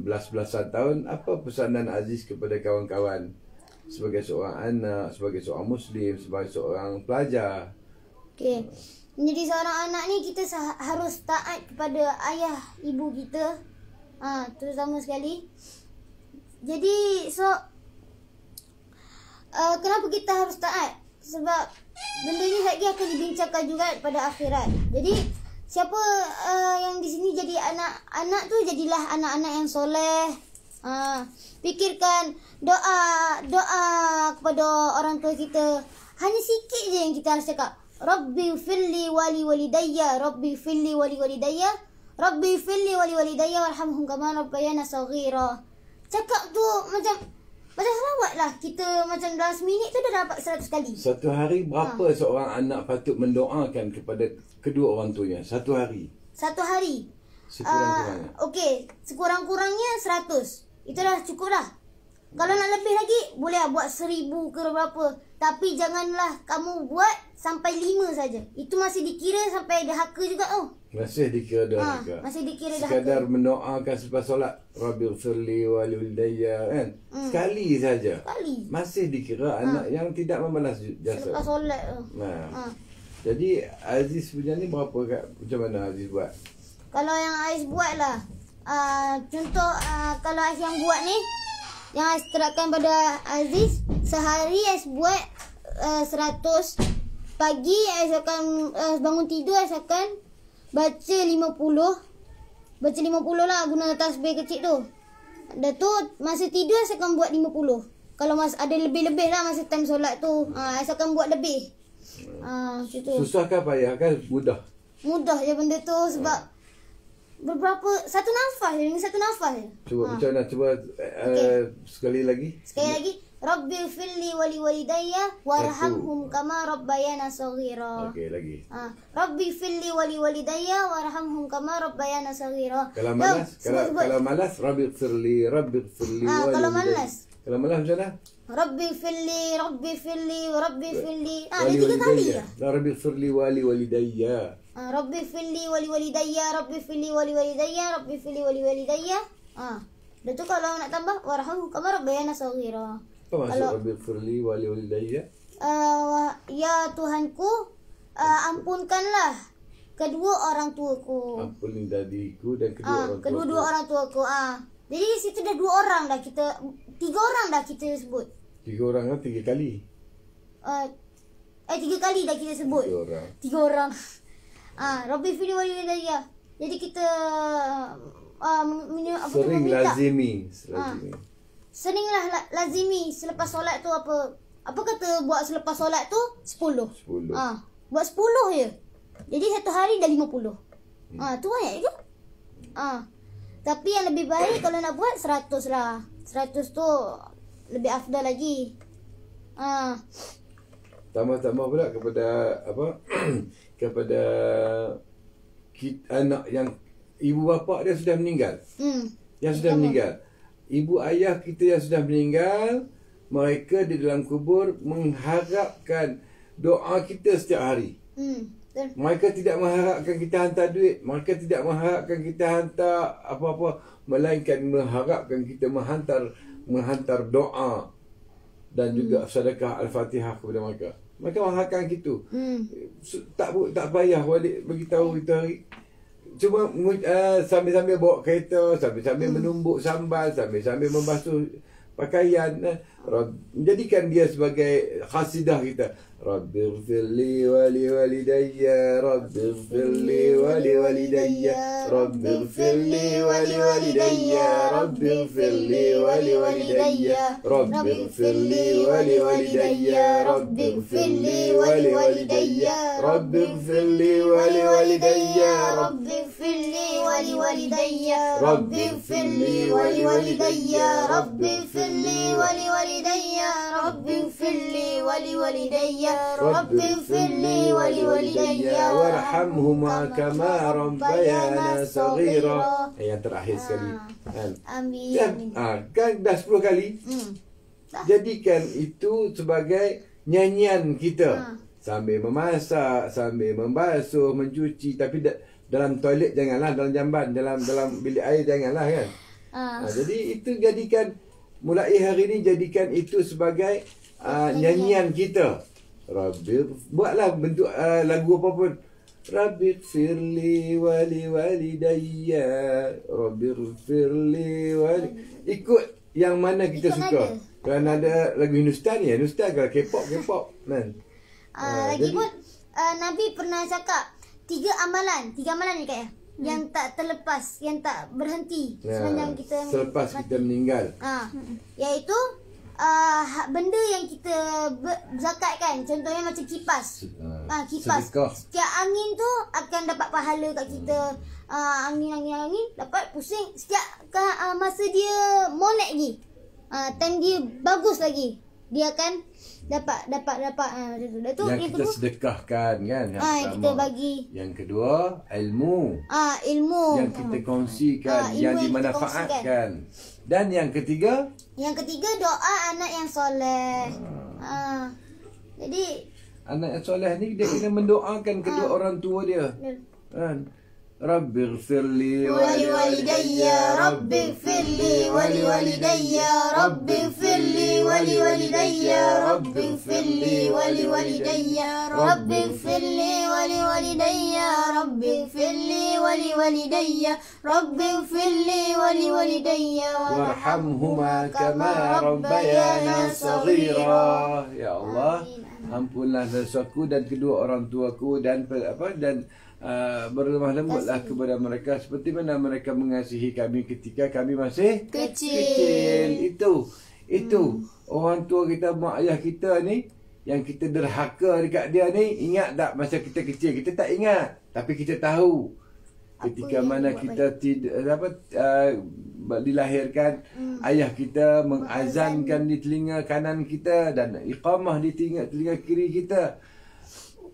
[SPEAKER 2] belas-belasan tahun. Apa pesanan Aziz kepada kawan-kawan sebagai seorang anak, sebagai seorang Muslim, sebagai seorang pelajar?
[SPEAKER 1] Okey, menjadi seorang anak ni kita harus taat kepada ayah ibu kita, terutama sekali. Jadi kenapa kita harus taat? Sebab benda ni lagi akan dibincangkan juga pada akhirat. Jadi siapa yang di sini jadi anak-anak tu, jadilah anak-anak yang soleh. Fikirkan doa kepada orang tua kita. Hanya sikit je yang kita harus cakap. Rabbi firli wali walidayya, Rabbi firli wali walidayya, Rabbi firli wali walidayya warhamhum kama rabbayana saghira. Cakap tu macam selawat lah. Kita macam dalam seminit tu dah dapat 100 kali.
[SPEAKER 2] Satu hari berapa seorang anak patut mendoakan kepada kedua orang tuanya? Satu hari.
[SPEAKER 1] Satu hari.
[SPEAKER 2] Sekurang-kurangnya.
[SPEAKER 1] Okey, sekurang-kurangnya 100. Itu dah cukup dah. Kalau nak lebih lagi, boleh lah buat 1000 ke berapa. Tapi janganlah kamu buat sampai 5 saja. Itu masih dikira sampai dahaka juga tau.
[SPEAKER 2] Masih dikira dahaka.
[SPEAKER 1] Masih dikira dahaka.
[SPEAKER 2] Sekadar mendoakan selepas solat, Rabbighfirli wa liwalidayya, kan? Sekali saja.
[SPEAKER 1] Sekali.
[SPEAKER 2] Masih dikira anak yang tidak membalas jasa.
[SPEAKER 1] Selepas solat tu.
[SPEAKER 2] Jadi Aziz punya ni berapa kat? Macam mana Aziz buat?
[SPEAKER 1] Kalau yang Ais buat lah, contoh kalau Ais yang buat ni, yang Ais terapkan pada Aziz, sehari Ais buat 100. Pagi Ais akan bangun tidur, Ais akan baca 50. Baca 50 lah guna tasbih kecil tu. Dah tu masa tidur Ais akan buat 50. Kalau ada lebih-lebih lah masa time solat tu, Ais akan buat lebih. Macam tu.
[SPEAKER 2] Susah kan payah kan? Mudah.
[SPEAKER 1] Mudah je benda tu sebab satu nafas je.
[SPEAKER 2] Cuba macam mana? Cuba sekali lagi.
[SPEAKER 1] Sekali lagi. Rabbighfirli wali walidayya warhamhum kama rabbayana saghira.
[SPEAKER 2] Okey, lagi.
[SPEAKER 1] Rabbighfirli wali walidayya warhamhum kama rabbayana saghira.
[SPEAKER 2] Kalau malas Rabbighfirli wali.
[SPEAKER 1] Kalau malas
[SPEAKER 2] macam mana?
[SPEAKER 1] Rabbighfirli. Dia 3 kali lah.
[SPEAKER 2] Rabbighfirli wali walidayya.
[SPEAKER 1] Rabbighfirli wali walidayya, Rabbighfirli wali walidayya, Rabbighfirli wali walidayya. Dah tu kalau nak tambah warhamhum kama rabbayana saghira.
[SPEAKER 2] Apa maksud Rabbighfirli wali walidayya?
[SPEAKER 1] Ya Tuhanku, ampunkanlah kedua orang tuaku.
[SPEAKER 2] Ampuni dadiku dan kedua orang tuaku.
[SPEAKER 1] Kedua-dua orang tuaku. Jadi situ dah 2 orang dah kita, 3 orang dah kita sebut.
[SPEAKER 2] 3 orang kan 3 kali.
[SPEAKER 1] 3 kali dah kita sebut. 3 orang. Rabbighfirli wali walidayya. Jadi kita
[SPEAKER 2] sering lazimi.
[SPEAKER 1] Seringlah lazimi selepas solat tu apa kata buat selepas solat tu 10. Buat 10 je. Jadi satu hari dah 50. Tu banyak je. Tapi yang lebih baik kalau nak buat 100 lah. 100 tu lebih afdal lagi.
[SPEAKER 2] Tambah-tambah pula kepada kepada anak yang ibu bapa dia sudah meninggal. Yang sudah meninggal. Ibu ayah kita yang sudah meninggal, mereka di dalam kubur mengharapkan doa kita setiap hari. Mereka tidak mengharapkan kita hantar duit, mereka tidak mengharapkan kita hantar apa-apa, melainkan mengharapkan kita menghantar doa dan juga sedekah Al-Fatihah kepada mereka. Mereka mengharapkan gitu. Tak payah balik beritahu kita hari. Cuma sambil-sambil bawa kereta, sambil-sambil menumbuk sambal, sambil-sambil membasuh pakaian. Jadikan dia sebagai khasidah kita. Rabbighfirli wali walidayya, Rabbighfirli wali walidayya, Rabbighfirli wali walidayya, Rabbighfirli wali walidayya, Rabbighfirli wali walidayya, Rabbighfirli wali walidayya, Rabbighfirli wali walidayya, Rabbighfirli wali walidayya, Rabbighfirli wali walidayya, Rabbighfirli wali walidayya, Rabbighfirli wali walidayya, Rabbighfirli wali walidayya warhamhuma kama rabbayana saghira. Yang terakhir sekali. Amin. Kan dah 10 kali. Jadikan itu sebagai nyanyian kita. Sambil memasak, sambil membasuh, mencuci, tapi dalam toilet janganlah, dalam jamban, dalam bilik air janganlah kan. Jadi itu jadikan mulai hari ini jadikan itu sebagai nyanyian kita. Buatlah bentuk lagu apa pun. Rabbighfirli wali walidayya, Rabbighfirli wali. Ikut yang mana kita suka. Kerana ada lagu Hindustan ni, Hindustan kalau K-pop kan.
[SPEAKER 1] Lagi pun Nabi pernah cakap 3 amalan ni kak ya. Yang tak terlepas, yang tak berhenti sepanjang kita
[SPEAKER 2] selepas kita meninggal.
[SPEAKER 1] Iaitu benda yang kita zakatkan, contohnya macam kipas. Kipas. Setiap angin tu akan dapat pahala kat kita. angin, dapat pusing setiap masa dia molek lagi. Time dia bagus lagi, dia akan dapat tu.
[SPEAKER 2] Yang kita sedekahkan kan, yang pertama.
[SPEAKER 1] Kita bagi.
[SPEAKER 2] Yang kedua, ilmu.
[SPEAKER 1] Ilmu
[SPEAKER 2] Yang kita kongsikan, yang dimanfaatkan. Dan yang ketiga,
[SPEAKER 1] doa anak yang soleh. Jadi
[SPEAKER 2] anak yang soleh ni dia kena mendoakan kedua orang tua dia. Kan? Rabbighfirli
[SPEAKER 1] waliwalidayya, Rabbighfirli waliwalidayya, Rabbighfirli waliwalidayya, Rabbighfirli waliwalidayya, Rabbighfirli waliwalidayya, Rabbighfirli waliwalidayya, Rabbighfirli waliwalidayya,
[SPEAKER 2] warhamhuma kama rabbayana saghira. Ya Allah, ampunlah dosaku dan kedua orang tuaku dan berlemah lembutlah kepada mereka seperti mana mereka mengasihi kami ketika kami masih kecil. Itu orang tua kita, mak ayah kita ni, yang kita derhaka dekat dia ni. Ingat tak masa kita kecil? Kita tak ingat, tapi kita tahu ketika mana kita dilahirkan, ayah kita mengazankan di telinga kanan kita dan iqamah di telinga kiri kita.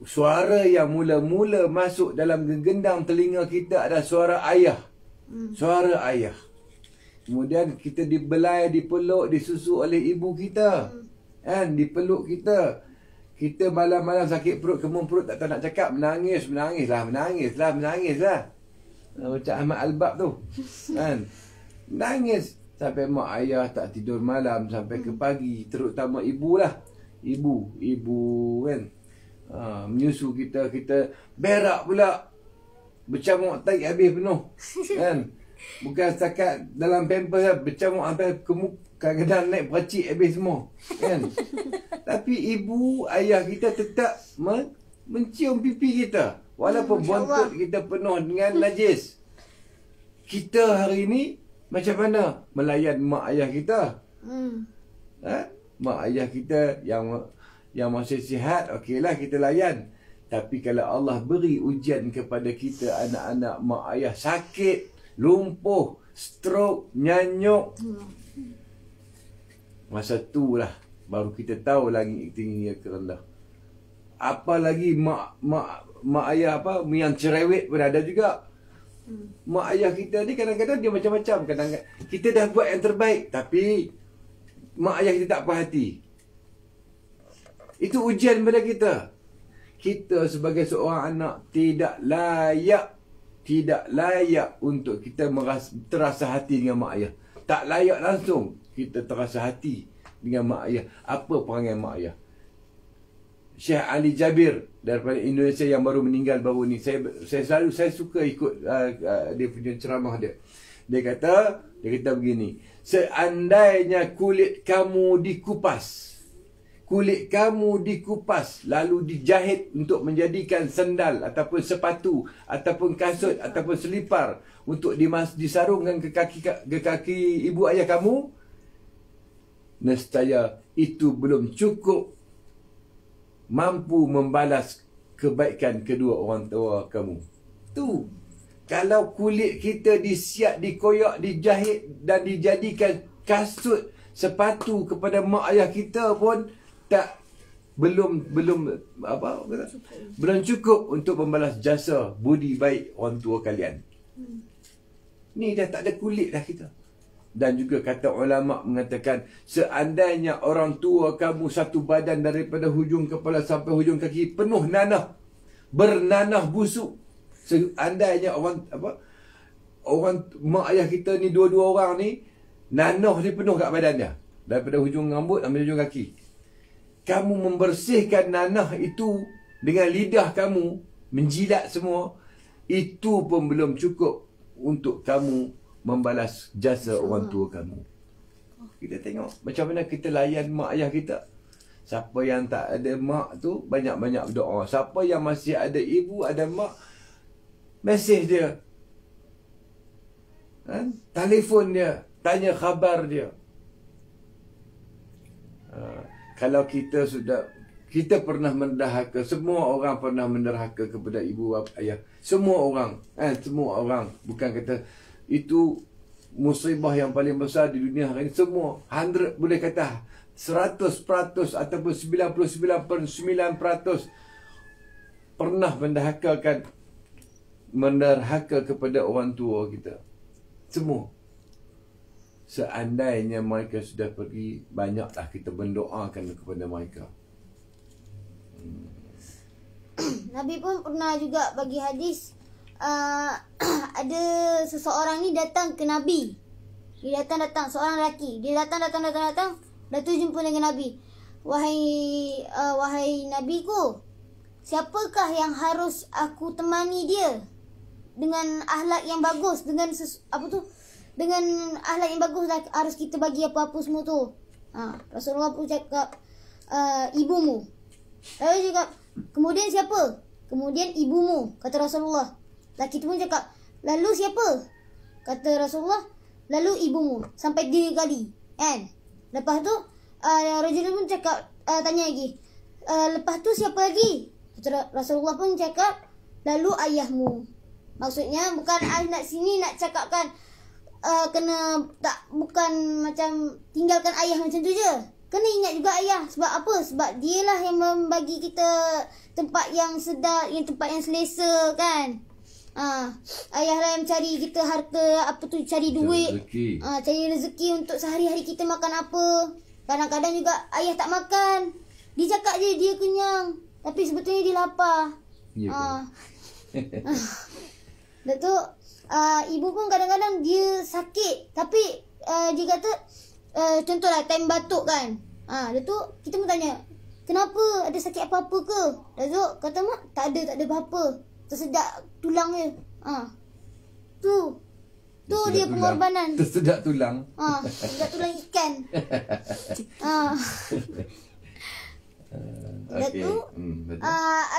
[SPEAKER 2] Suara yang mula-mula masuk dalam gendang telinga kita adalah suara ayah. Suara ayah. Kemudian kita dibelai, dipeluk, disusu oleh ibu kita. Kan? Dipeluk kita. Kita malam-malam sakit perut, kemung perut, tak tahu nak cakap. Menangislah. Macam Ahmad Albab tu. Kan? Menangis. Sampai mak ayah tak tidur malam sampai ke pagi. Terutama ibu lah. Ibu kan. Menyusu kita berak pula, bercamuk tahi habis penuh kan. Bukan setakat dalam pamper, bercamuk sampai ke muka, kadang-kadang naik peracik habis semua kan. Tapi ibu ayah kita tetap mencium pipi kita walaupun bontot kita penuh dengan najis. Kita hari ini macam mana melayan mak ayah kita? Mak ayah kita yang masih sihat, okeylah kita layan. Tapi kalau Allah beri ujian kepada kita, anak-anak mak ayah sakit, lumpuh, stroke, nyanyuk, masa itulah baru kita tahu langit tinggi ke rendah. Apalagi mak ayah yang cerewet pun ada juga. Mak ayah kita ni kadang-kadang dia macam-macam. Kadang-kadang kita dah buat yang terbaik, tapi mak ayah kita tak puas hati. Itu ujian pada kita. Kita sebagai seorang anak tidak layak untuk kita terasa hati dengan mak ayah. Tak layak langsung kita terasa hati dengan mak ayah. Apa perangai mak ayah? Syekh Ali Jabir daripada Indonesia yang baru meninggal baru ni, saya suka ikut dia punya ceramah dia. Dia kata begini, seandainya kulit kamu dikupas lalu dijahit untuk menjadikan sendal ataupun sepatu ataupun kasut ataupun selipar untuk disarungkan ke kaki ibu ayah kamu, nescaya itu belum cukup mampu membalas kebaikan kedua orang tua kamu. Tu kalau kulit kita disiap, dikoyak, dijahit dan dijadikan kasut, sepatu kepada mak ayah kita pun belum cukup untuk membalas jasa budi baik orang tua kalian. Ni dah tak ada kulit dah kita. Dan juga kata ulama mengatakan, seandainya orang tua kamu satu badan daripada hujung kepala sampai hujung kaki penuh nanah, bernanah busuk. Seandainya orang mak ayah kita ni, dua-dua orang ni, nanah dia penuh kat badan dia, daripada hujung rambut sampai hujung kaki. Kamu membersihkan nanah itu dengan lidah kamu, menjilat semua, itu pun belum cukup untuk kamu membalas jasa orang tua kamu. Kita tengok macam mana kita layan mak ayah kita. Siapa yang tak ada mak tu, banyak-banyak berdoa. Siapa yang masih ada ibu, ada mak, mesej dia, telefon dia, tanya khabar dia. Kalau kita Kita pernah menderhaka, semua orang pernah menderhaka kepada ibu bapa ayah. Semua orang, semua orang. Bukan kata itu musibah yang paling besar di dunia hari ini. Semua 100, boleh kata 100% ataupun 99.9% pernah menderhaka kepada orang tua kita. Semua. Seandainya mereka sudah pergi, banyaklah kita mendoakan kepada mereka.
[SPEAKER 1] Nabi pun pernah juga bagi hadis, ada seseorang ni datang ke Nabi. Dia datang seorang lelaki. Dia datang. Dah tu jumpa dengan Nabi. Wahai Nabiku, siapakah yang harus aku temani dia dengan akhlak yang bagus, dengan dengan akhlak yang bagus lah, harus kita bagi apa-apa semua tu. Rasulullah pun cakap, ibumu. Lalu cakap, kemudian siapa? Kemudian ibumu, kata Rasulullah. Laki tu pun cakap, lalu siapa? Kata Rasulullah, lalu ibumu. Sampai 3 kali, kan? Lepas tu Rasulullah pun cakap, tanya lagi, lepas tu siapa lagi? Kata Rasulullah pun cakap, lalu ayahmu. Maksudnya bukan nak sini nak cakapkan bukan macam tinggalkan ayah macam tu je. Kena ingat juga ayah. Sebab apa? Sebab dialah yang membagi kita tempat yang sedap, yang tempat yang selesa, kan? Ayah lah yang cari kita harta, cari duit, cari rezeki untuk sehari-hari kita makan apa. Kadang-kadang juga ayah tak makan. Dia cakap je dia kenyang, tapi sebetulnya dia lapar. Dah tu ibu pun kadang-kadang dia sakit, tapi dia kata, contohlah time batuk kan. Dah tu kita pun tanya, kenapa, ada sakit apa-apa ke? Dah tu kata mak, tak ada apa-apa, tersedak tulang je. Tu dia pengorbanan.
[SPEAKER 2] Tersedak tulang.
[SPEAKER 1] Tersedak tulang ikan. Dah tu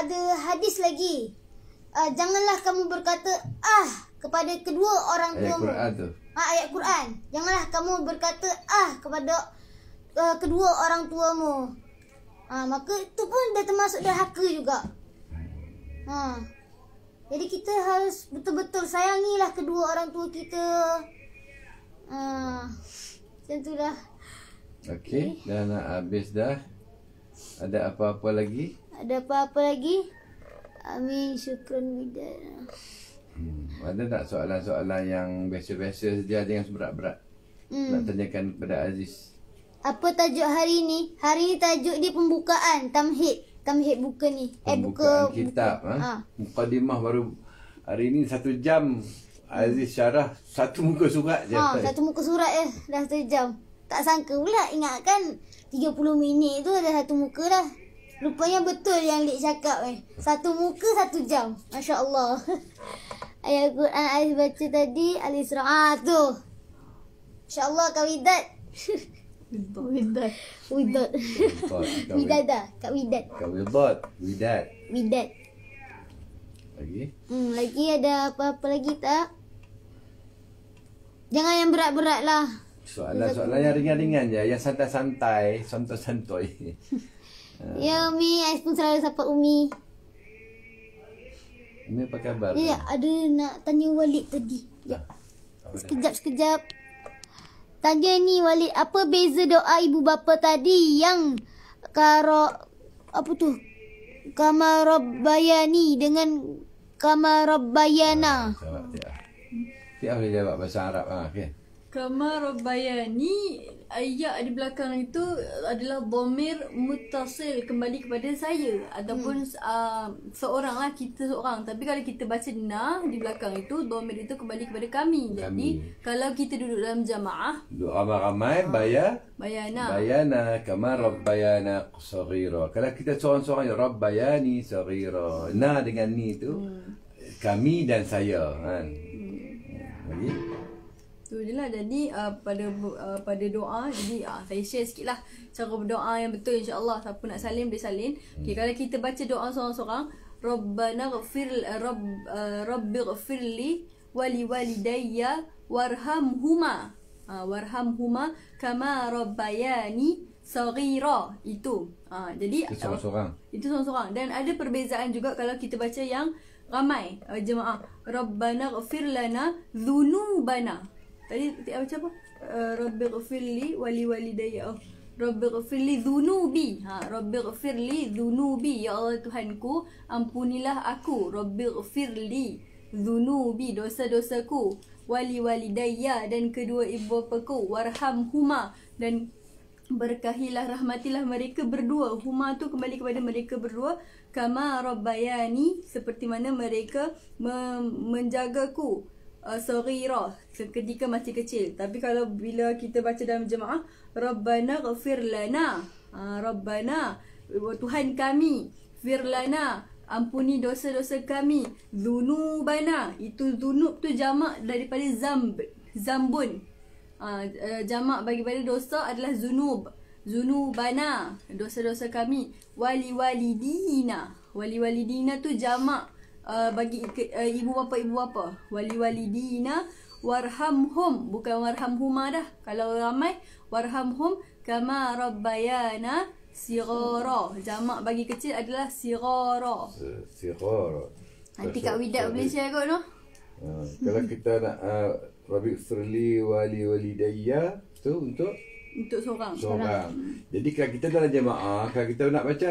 [SPEAKER 1] ada hadis lagi. Janganlah kamu berkata kepada kedua orang tuamu.
[SPEAKER 2] Ayat Quran tu.
[SPEAKER 1] Ayat Quran. Janganlah kamu berkata kepada kedua orang tuamu. Maka itu pun dah termasuk derhaka juga. Jadi kita harus betul-betul sayangilah kedua orang tua kita. Macam tu dah.
[SPEAKER 2] Okey, dah nak habis dah. Ada apa-apa lagi?
[SPEAKER 1] Ada apa-apa lagi? Amin, syukran widah.
[SPEAKER 2] Ada tak soalan-soalan yang biasa-biasa saja, jangan berat-berat? Nak tanyakan kepada Aziz.
[SPEAKER 1] Apa tajuk hari ni? Hari ni tajuk dia pembukaan, tamhid buka ni.
[SPEAKER 2] Pembukaan kitab. Mukadimah baru hari ni 1 jam. Aziz syarah 1 muka surat je.
[SPEAKER 1] 1 muka surat je, dah 1 jam. Tak sangka pula, ingatkan 30 minit tu dah 1 muka dah. Rupanya betul yang Lik cakap 1 muka 1 jam. Masya Allah. Ayat Quran Aziz baca tadi, Al-Isra' tu. Masya Allah, Kawidat. Widat. Widada. Kak Widat. Widat.
[SPEAKER 2] Lagi?
[SPEAKER 1] Lagi ada apa-apa lagi tak? Jangan yang berat-berat lah.
[SPEAKER 2] Soalan-soalan yang ringan-ringan je. Yang santai-santai. Santai-santai.
[SPEAKER 1] Ya Umi, Ais pun selalu sapa Umi.
[SPEAKER 2] Umi apa khabar?
[SPEAKER 1] Ya, ada nak tanya Walid tadi. Ya. Sekejap. Tanya ni Walid, apa beza doa ibu bapa tadi yang Kamarabbayani dengan Kamarabbayana?
[SPEAKER 2] Tiap boleh jawab bahasa Arab okey.
[SPEAKER 3] Kamarabbayani, ayat di belakang itu adalah dhamir muttasil, kembali kepada saya ataupun seorang lah, kita seorang. Tapi kalau kita baca di belakang itu, dhamir itu kembali kepada kami. Jadi kalau kita duduk dalam jamaah,
[SPEAKER 2] doa ramai bayana kama rabbayana saghira. Kalau kita seorang-seorang rabbayani saghira, dengan ni tu kami dan saya kan. Lagi
[SPEAKER 3] tu je lah. Jadi pada doa, jadi saya share sikit lah cara berdoa yang betul, insyaAllah. Siapa nak salin boleh salin. Okay, kalau kita baca doa seorang-seorang, Rabbana Rabbi ghafirli wali walidayya warhamhuma kama rabbayani saghira itu. Jadi
[SPEAKER 2] Itu seorang-seorang.
[SPEAKER 3] itu seorang-seorang. Dan ada perbezaan juga kalau kita baca yang ramai jemaah. Rabbana ighfir lana dhunubana. Tadi baca apa? Rabbi ighfirli wali walidayya. Rabbi ighfirli dhunubi. Rabbi ighfirli dhunubi. Ya Allah Tuhanku, ampunilah aku. Rabbi ighfirli dhunubi, dosa-dosaku. Wali walidayya, dan kedua ibu bapaku. Warhamhuma, dan berkahilah, rahmatilah mereka berdua. Huma tu kembali kepada mereka berdua. Kama rabbayani, seperti mana mereka menjagaku. Saghira, ketika masih kecil. Tapi kalau bila kita baca dalam jemaah, Rabbana ghafir lana, Rabbana, Tuhan kami, firlana, ampuni dosa-dosa kami. Dhunubana, itu dhunub tu jamak daripada zambun. Jamak bagi dosa adalah zunub. Zunubana, dosa-dosa kami. Wali-walidina, wali-walidina tu jamak bagi ibu bapa. Wali-walidina, warhamhum, bukan warhamhuma dah. Kalau ramai, warhamhum kama rabbayana sighara. Jamak bagi kecil adalah sighara.
[SPEAKER 2] Sighara.
[SPEAKER 3] Nanti Kak Widat boleh share kot, no?
[SPEAKER 2] Kalau kita nak Rabbi firli wali walidayya tu untuk seorang. Jadi kalau kita dalam jemaah, kalau kita nak baca,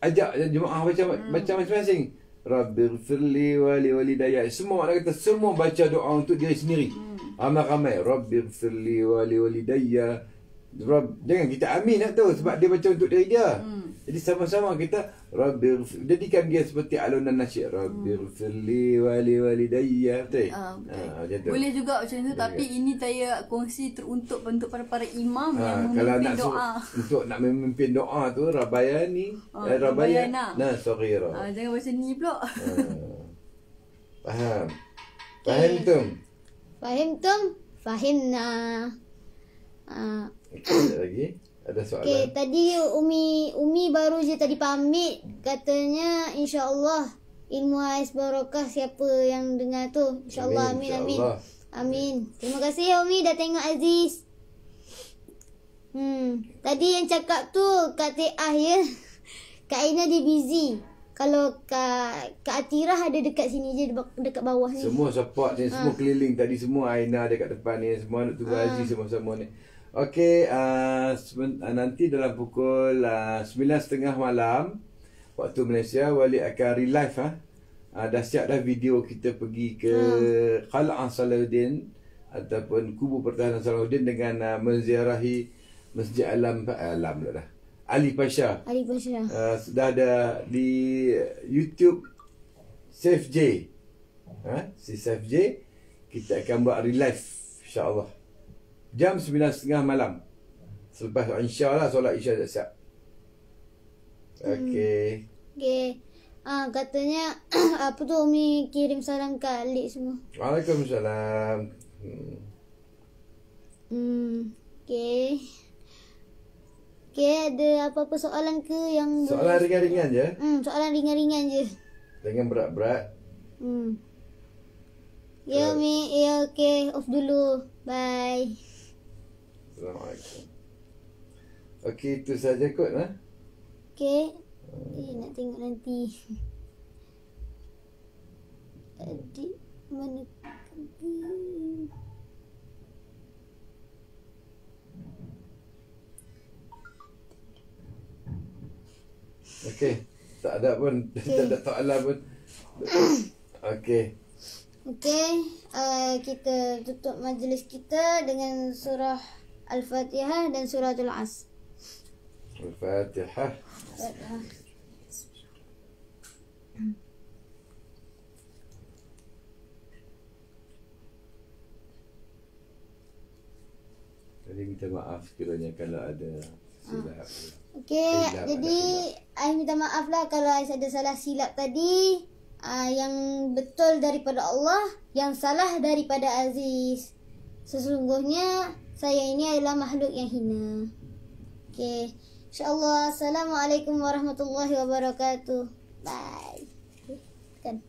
[SPEAKER 2] ajak jemaah baca masing-masing. Rabbi firli wali walidayya. Semua orang kata semua baca doa untuk diri sendiri. Ramai-ramai Rabbi firli wali walidayya. Jangan kita amin nak tu sebab dia baca untuk diri dia. Jadi sama-sama kita Rabbi, jadikan dia seperti alunan nasyid. Rabbi firli wali walidayya. Betul?
[SPEAKER 3] Boleh juga macam tu, tapi ini saya kongsi untuk para imam yang memimpin doa.
[SPEAKER 2] Untuk nak memimpin doa tu Rabbayani, Rabbayana saghira.
[SPEAKER 3] Jangan baca ni pula.
[SPEAKER 2] Faham?
[SPEAKER 1] Fahimna.
[SPEAKER 2] Sekejap lagi. Ada soalan?
[SPEAKER 1] Okay, tadi Umi baru je tadi pamit. Katanya insya-Allah ilmu ais barakah siapa yang dengar tu. Insya-Allah, amin. Amin. Terima kasih ya Umi dah tengok Aziz. Tadi yang cakap tu Kak Tiah ya. Kak Aina dia busy. Kalau Kak Atirah ada dekat sini je, dekat bawah ni.
[SPEAKER 2] Semua support ni, semua keliling tadi, semua Aina dekat depan ni, semua nak tunggu Aziz sama-sama ni. Okey, nanti dalam pukul 9.30 malam waktu Malaysia, Wali akan relive dah siap dah video kita pergi ke Qal'ah Salahuddin ataupun Kubu Pertahanan Salahuddin dengan menziarahi Masjid Ali Pasha. Sudah ada di YouTube Safe J. Si Safe J kita akan buat relive insya-Allah. Jam 9.30 malam. Selepas insya-Allah solat Isya dah siap. Okey.
[SPEAKER 1] Katanya apa tu Umi kirim salam ke Alik semua.
[SPEAKER 2] Waalaikumsalam.
[SPEAKER 1] Okey, ada apa-apa soalan ke yang
[SPEAKER 2] soalan ringan-ringan je?
[SPEAKER 1] Soalan ringan-ringan je.
[SPEAKER 2] Jangan berat-berat.
[SPEAKER 1] Ya Umi, ya okey, off dulu. Bye.
[SPEAKER 2] Assalamualaikum. Okey, itu saja kot
[SPEAKER 1] Okey. Nak tengok nanti. Tadi mana
[SPEAKER 2] okey, tak ada pun, tak ada soalan pun. Okey.
[SPEAKER 1] Kita tutup majlis kita dengan surah Al-Fatihah dan suratul As.
[SPEAKER 2] Al-Fatihah. Jadi minta maaf sekiranya kalau ada silap.
[SPEAKER 1] Okey, jadi I minta maaf lah kalau I ada salah silap tadi. Yang betul daripada Allah, yang salah daripada Aziz. Sesungguhnya saya ini adalah makhluk yang hina. Okey, insya-Allah. Assalamualaikum warahmatullahi wabarakatuh. Bye. Kan.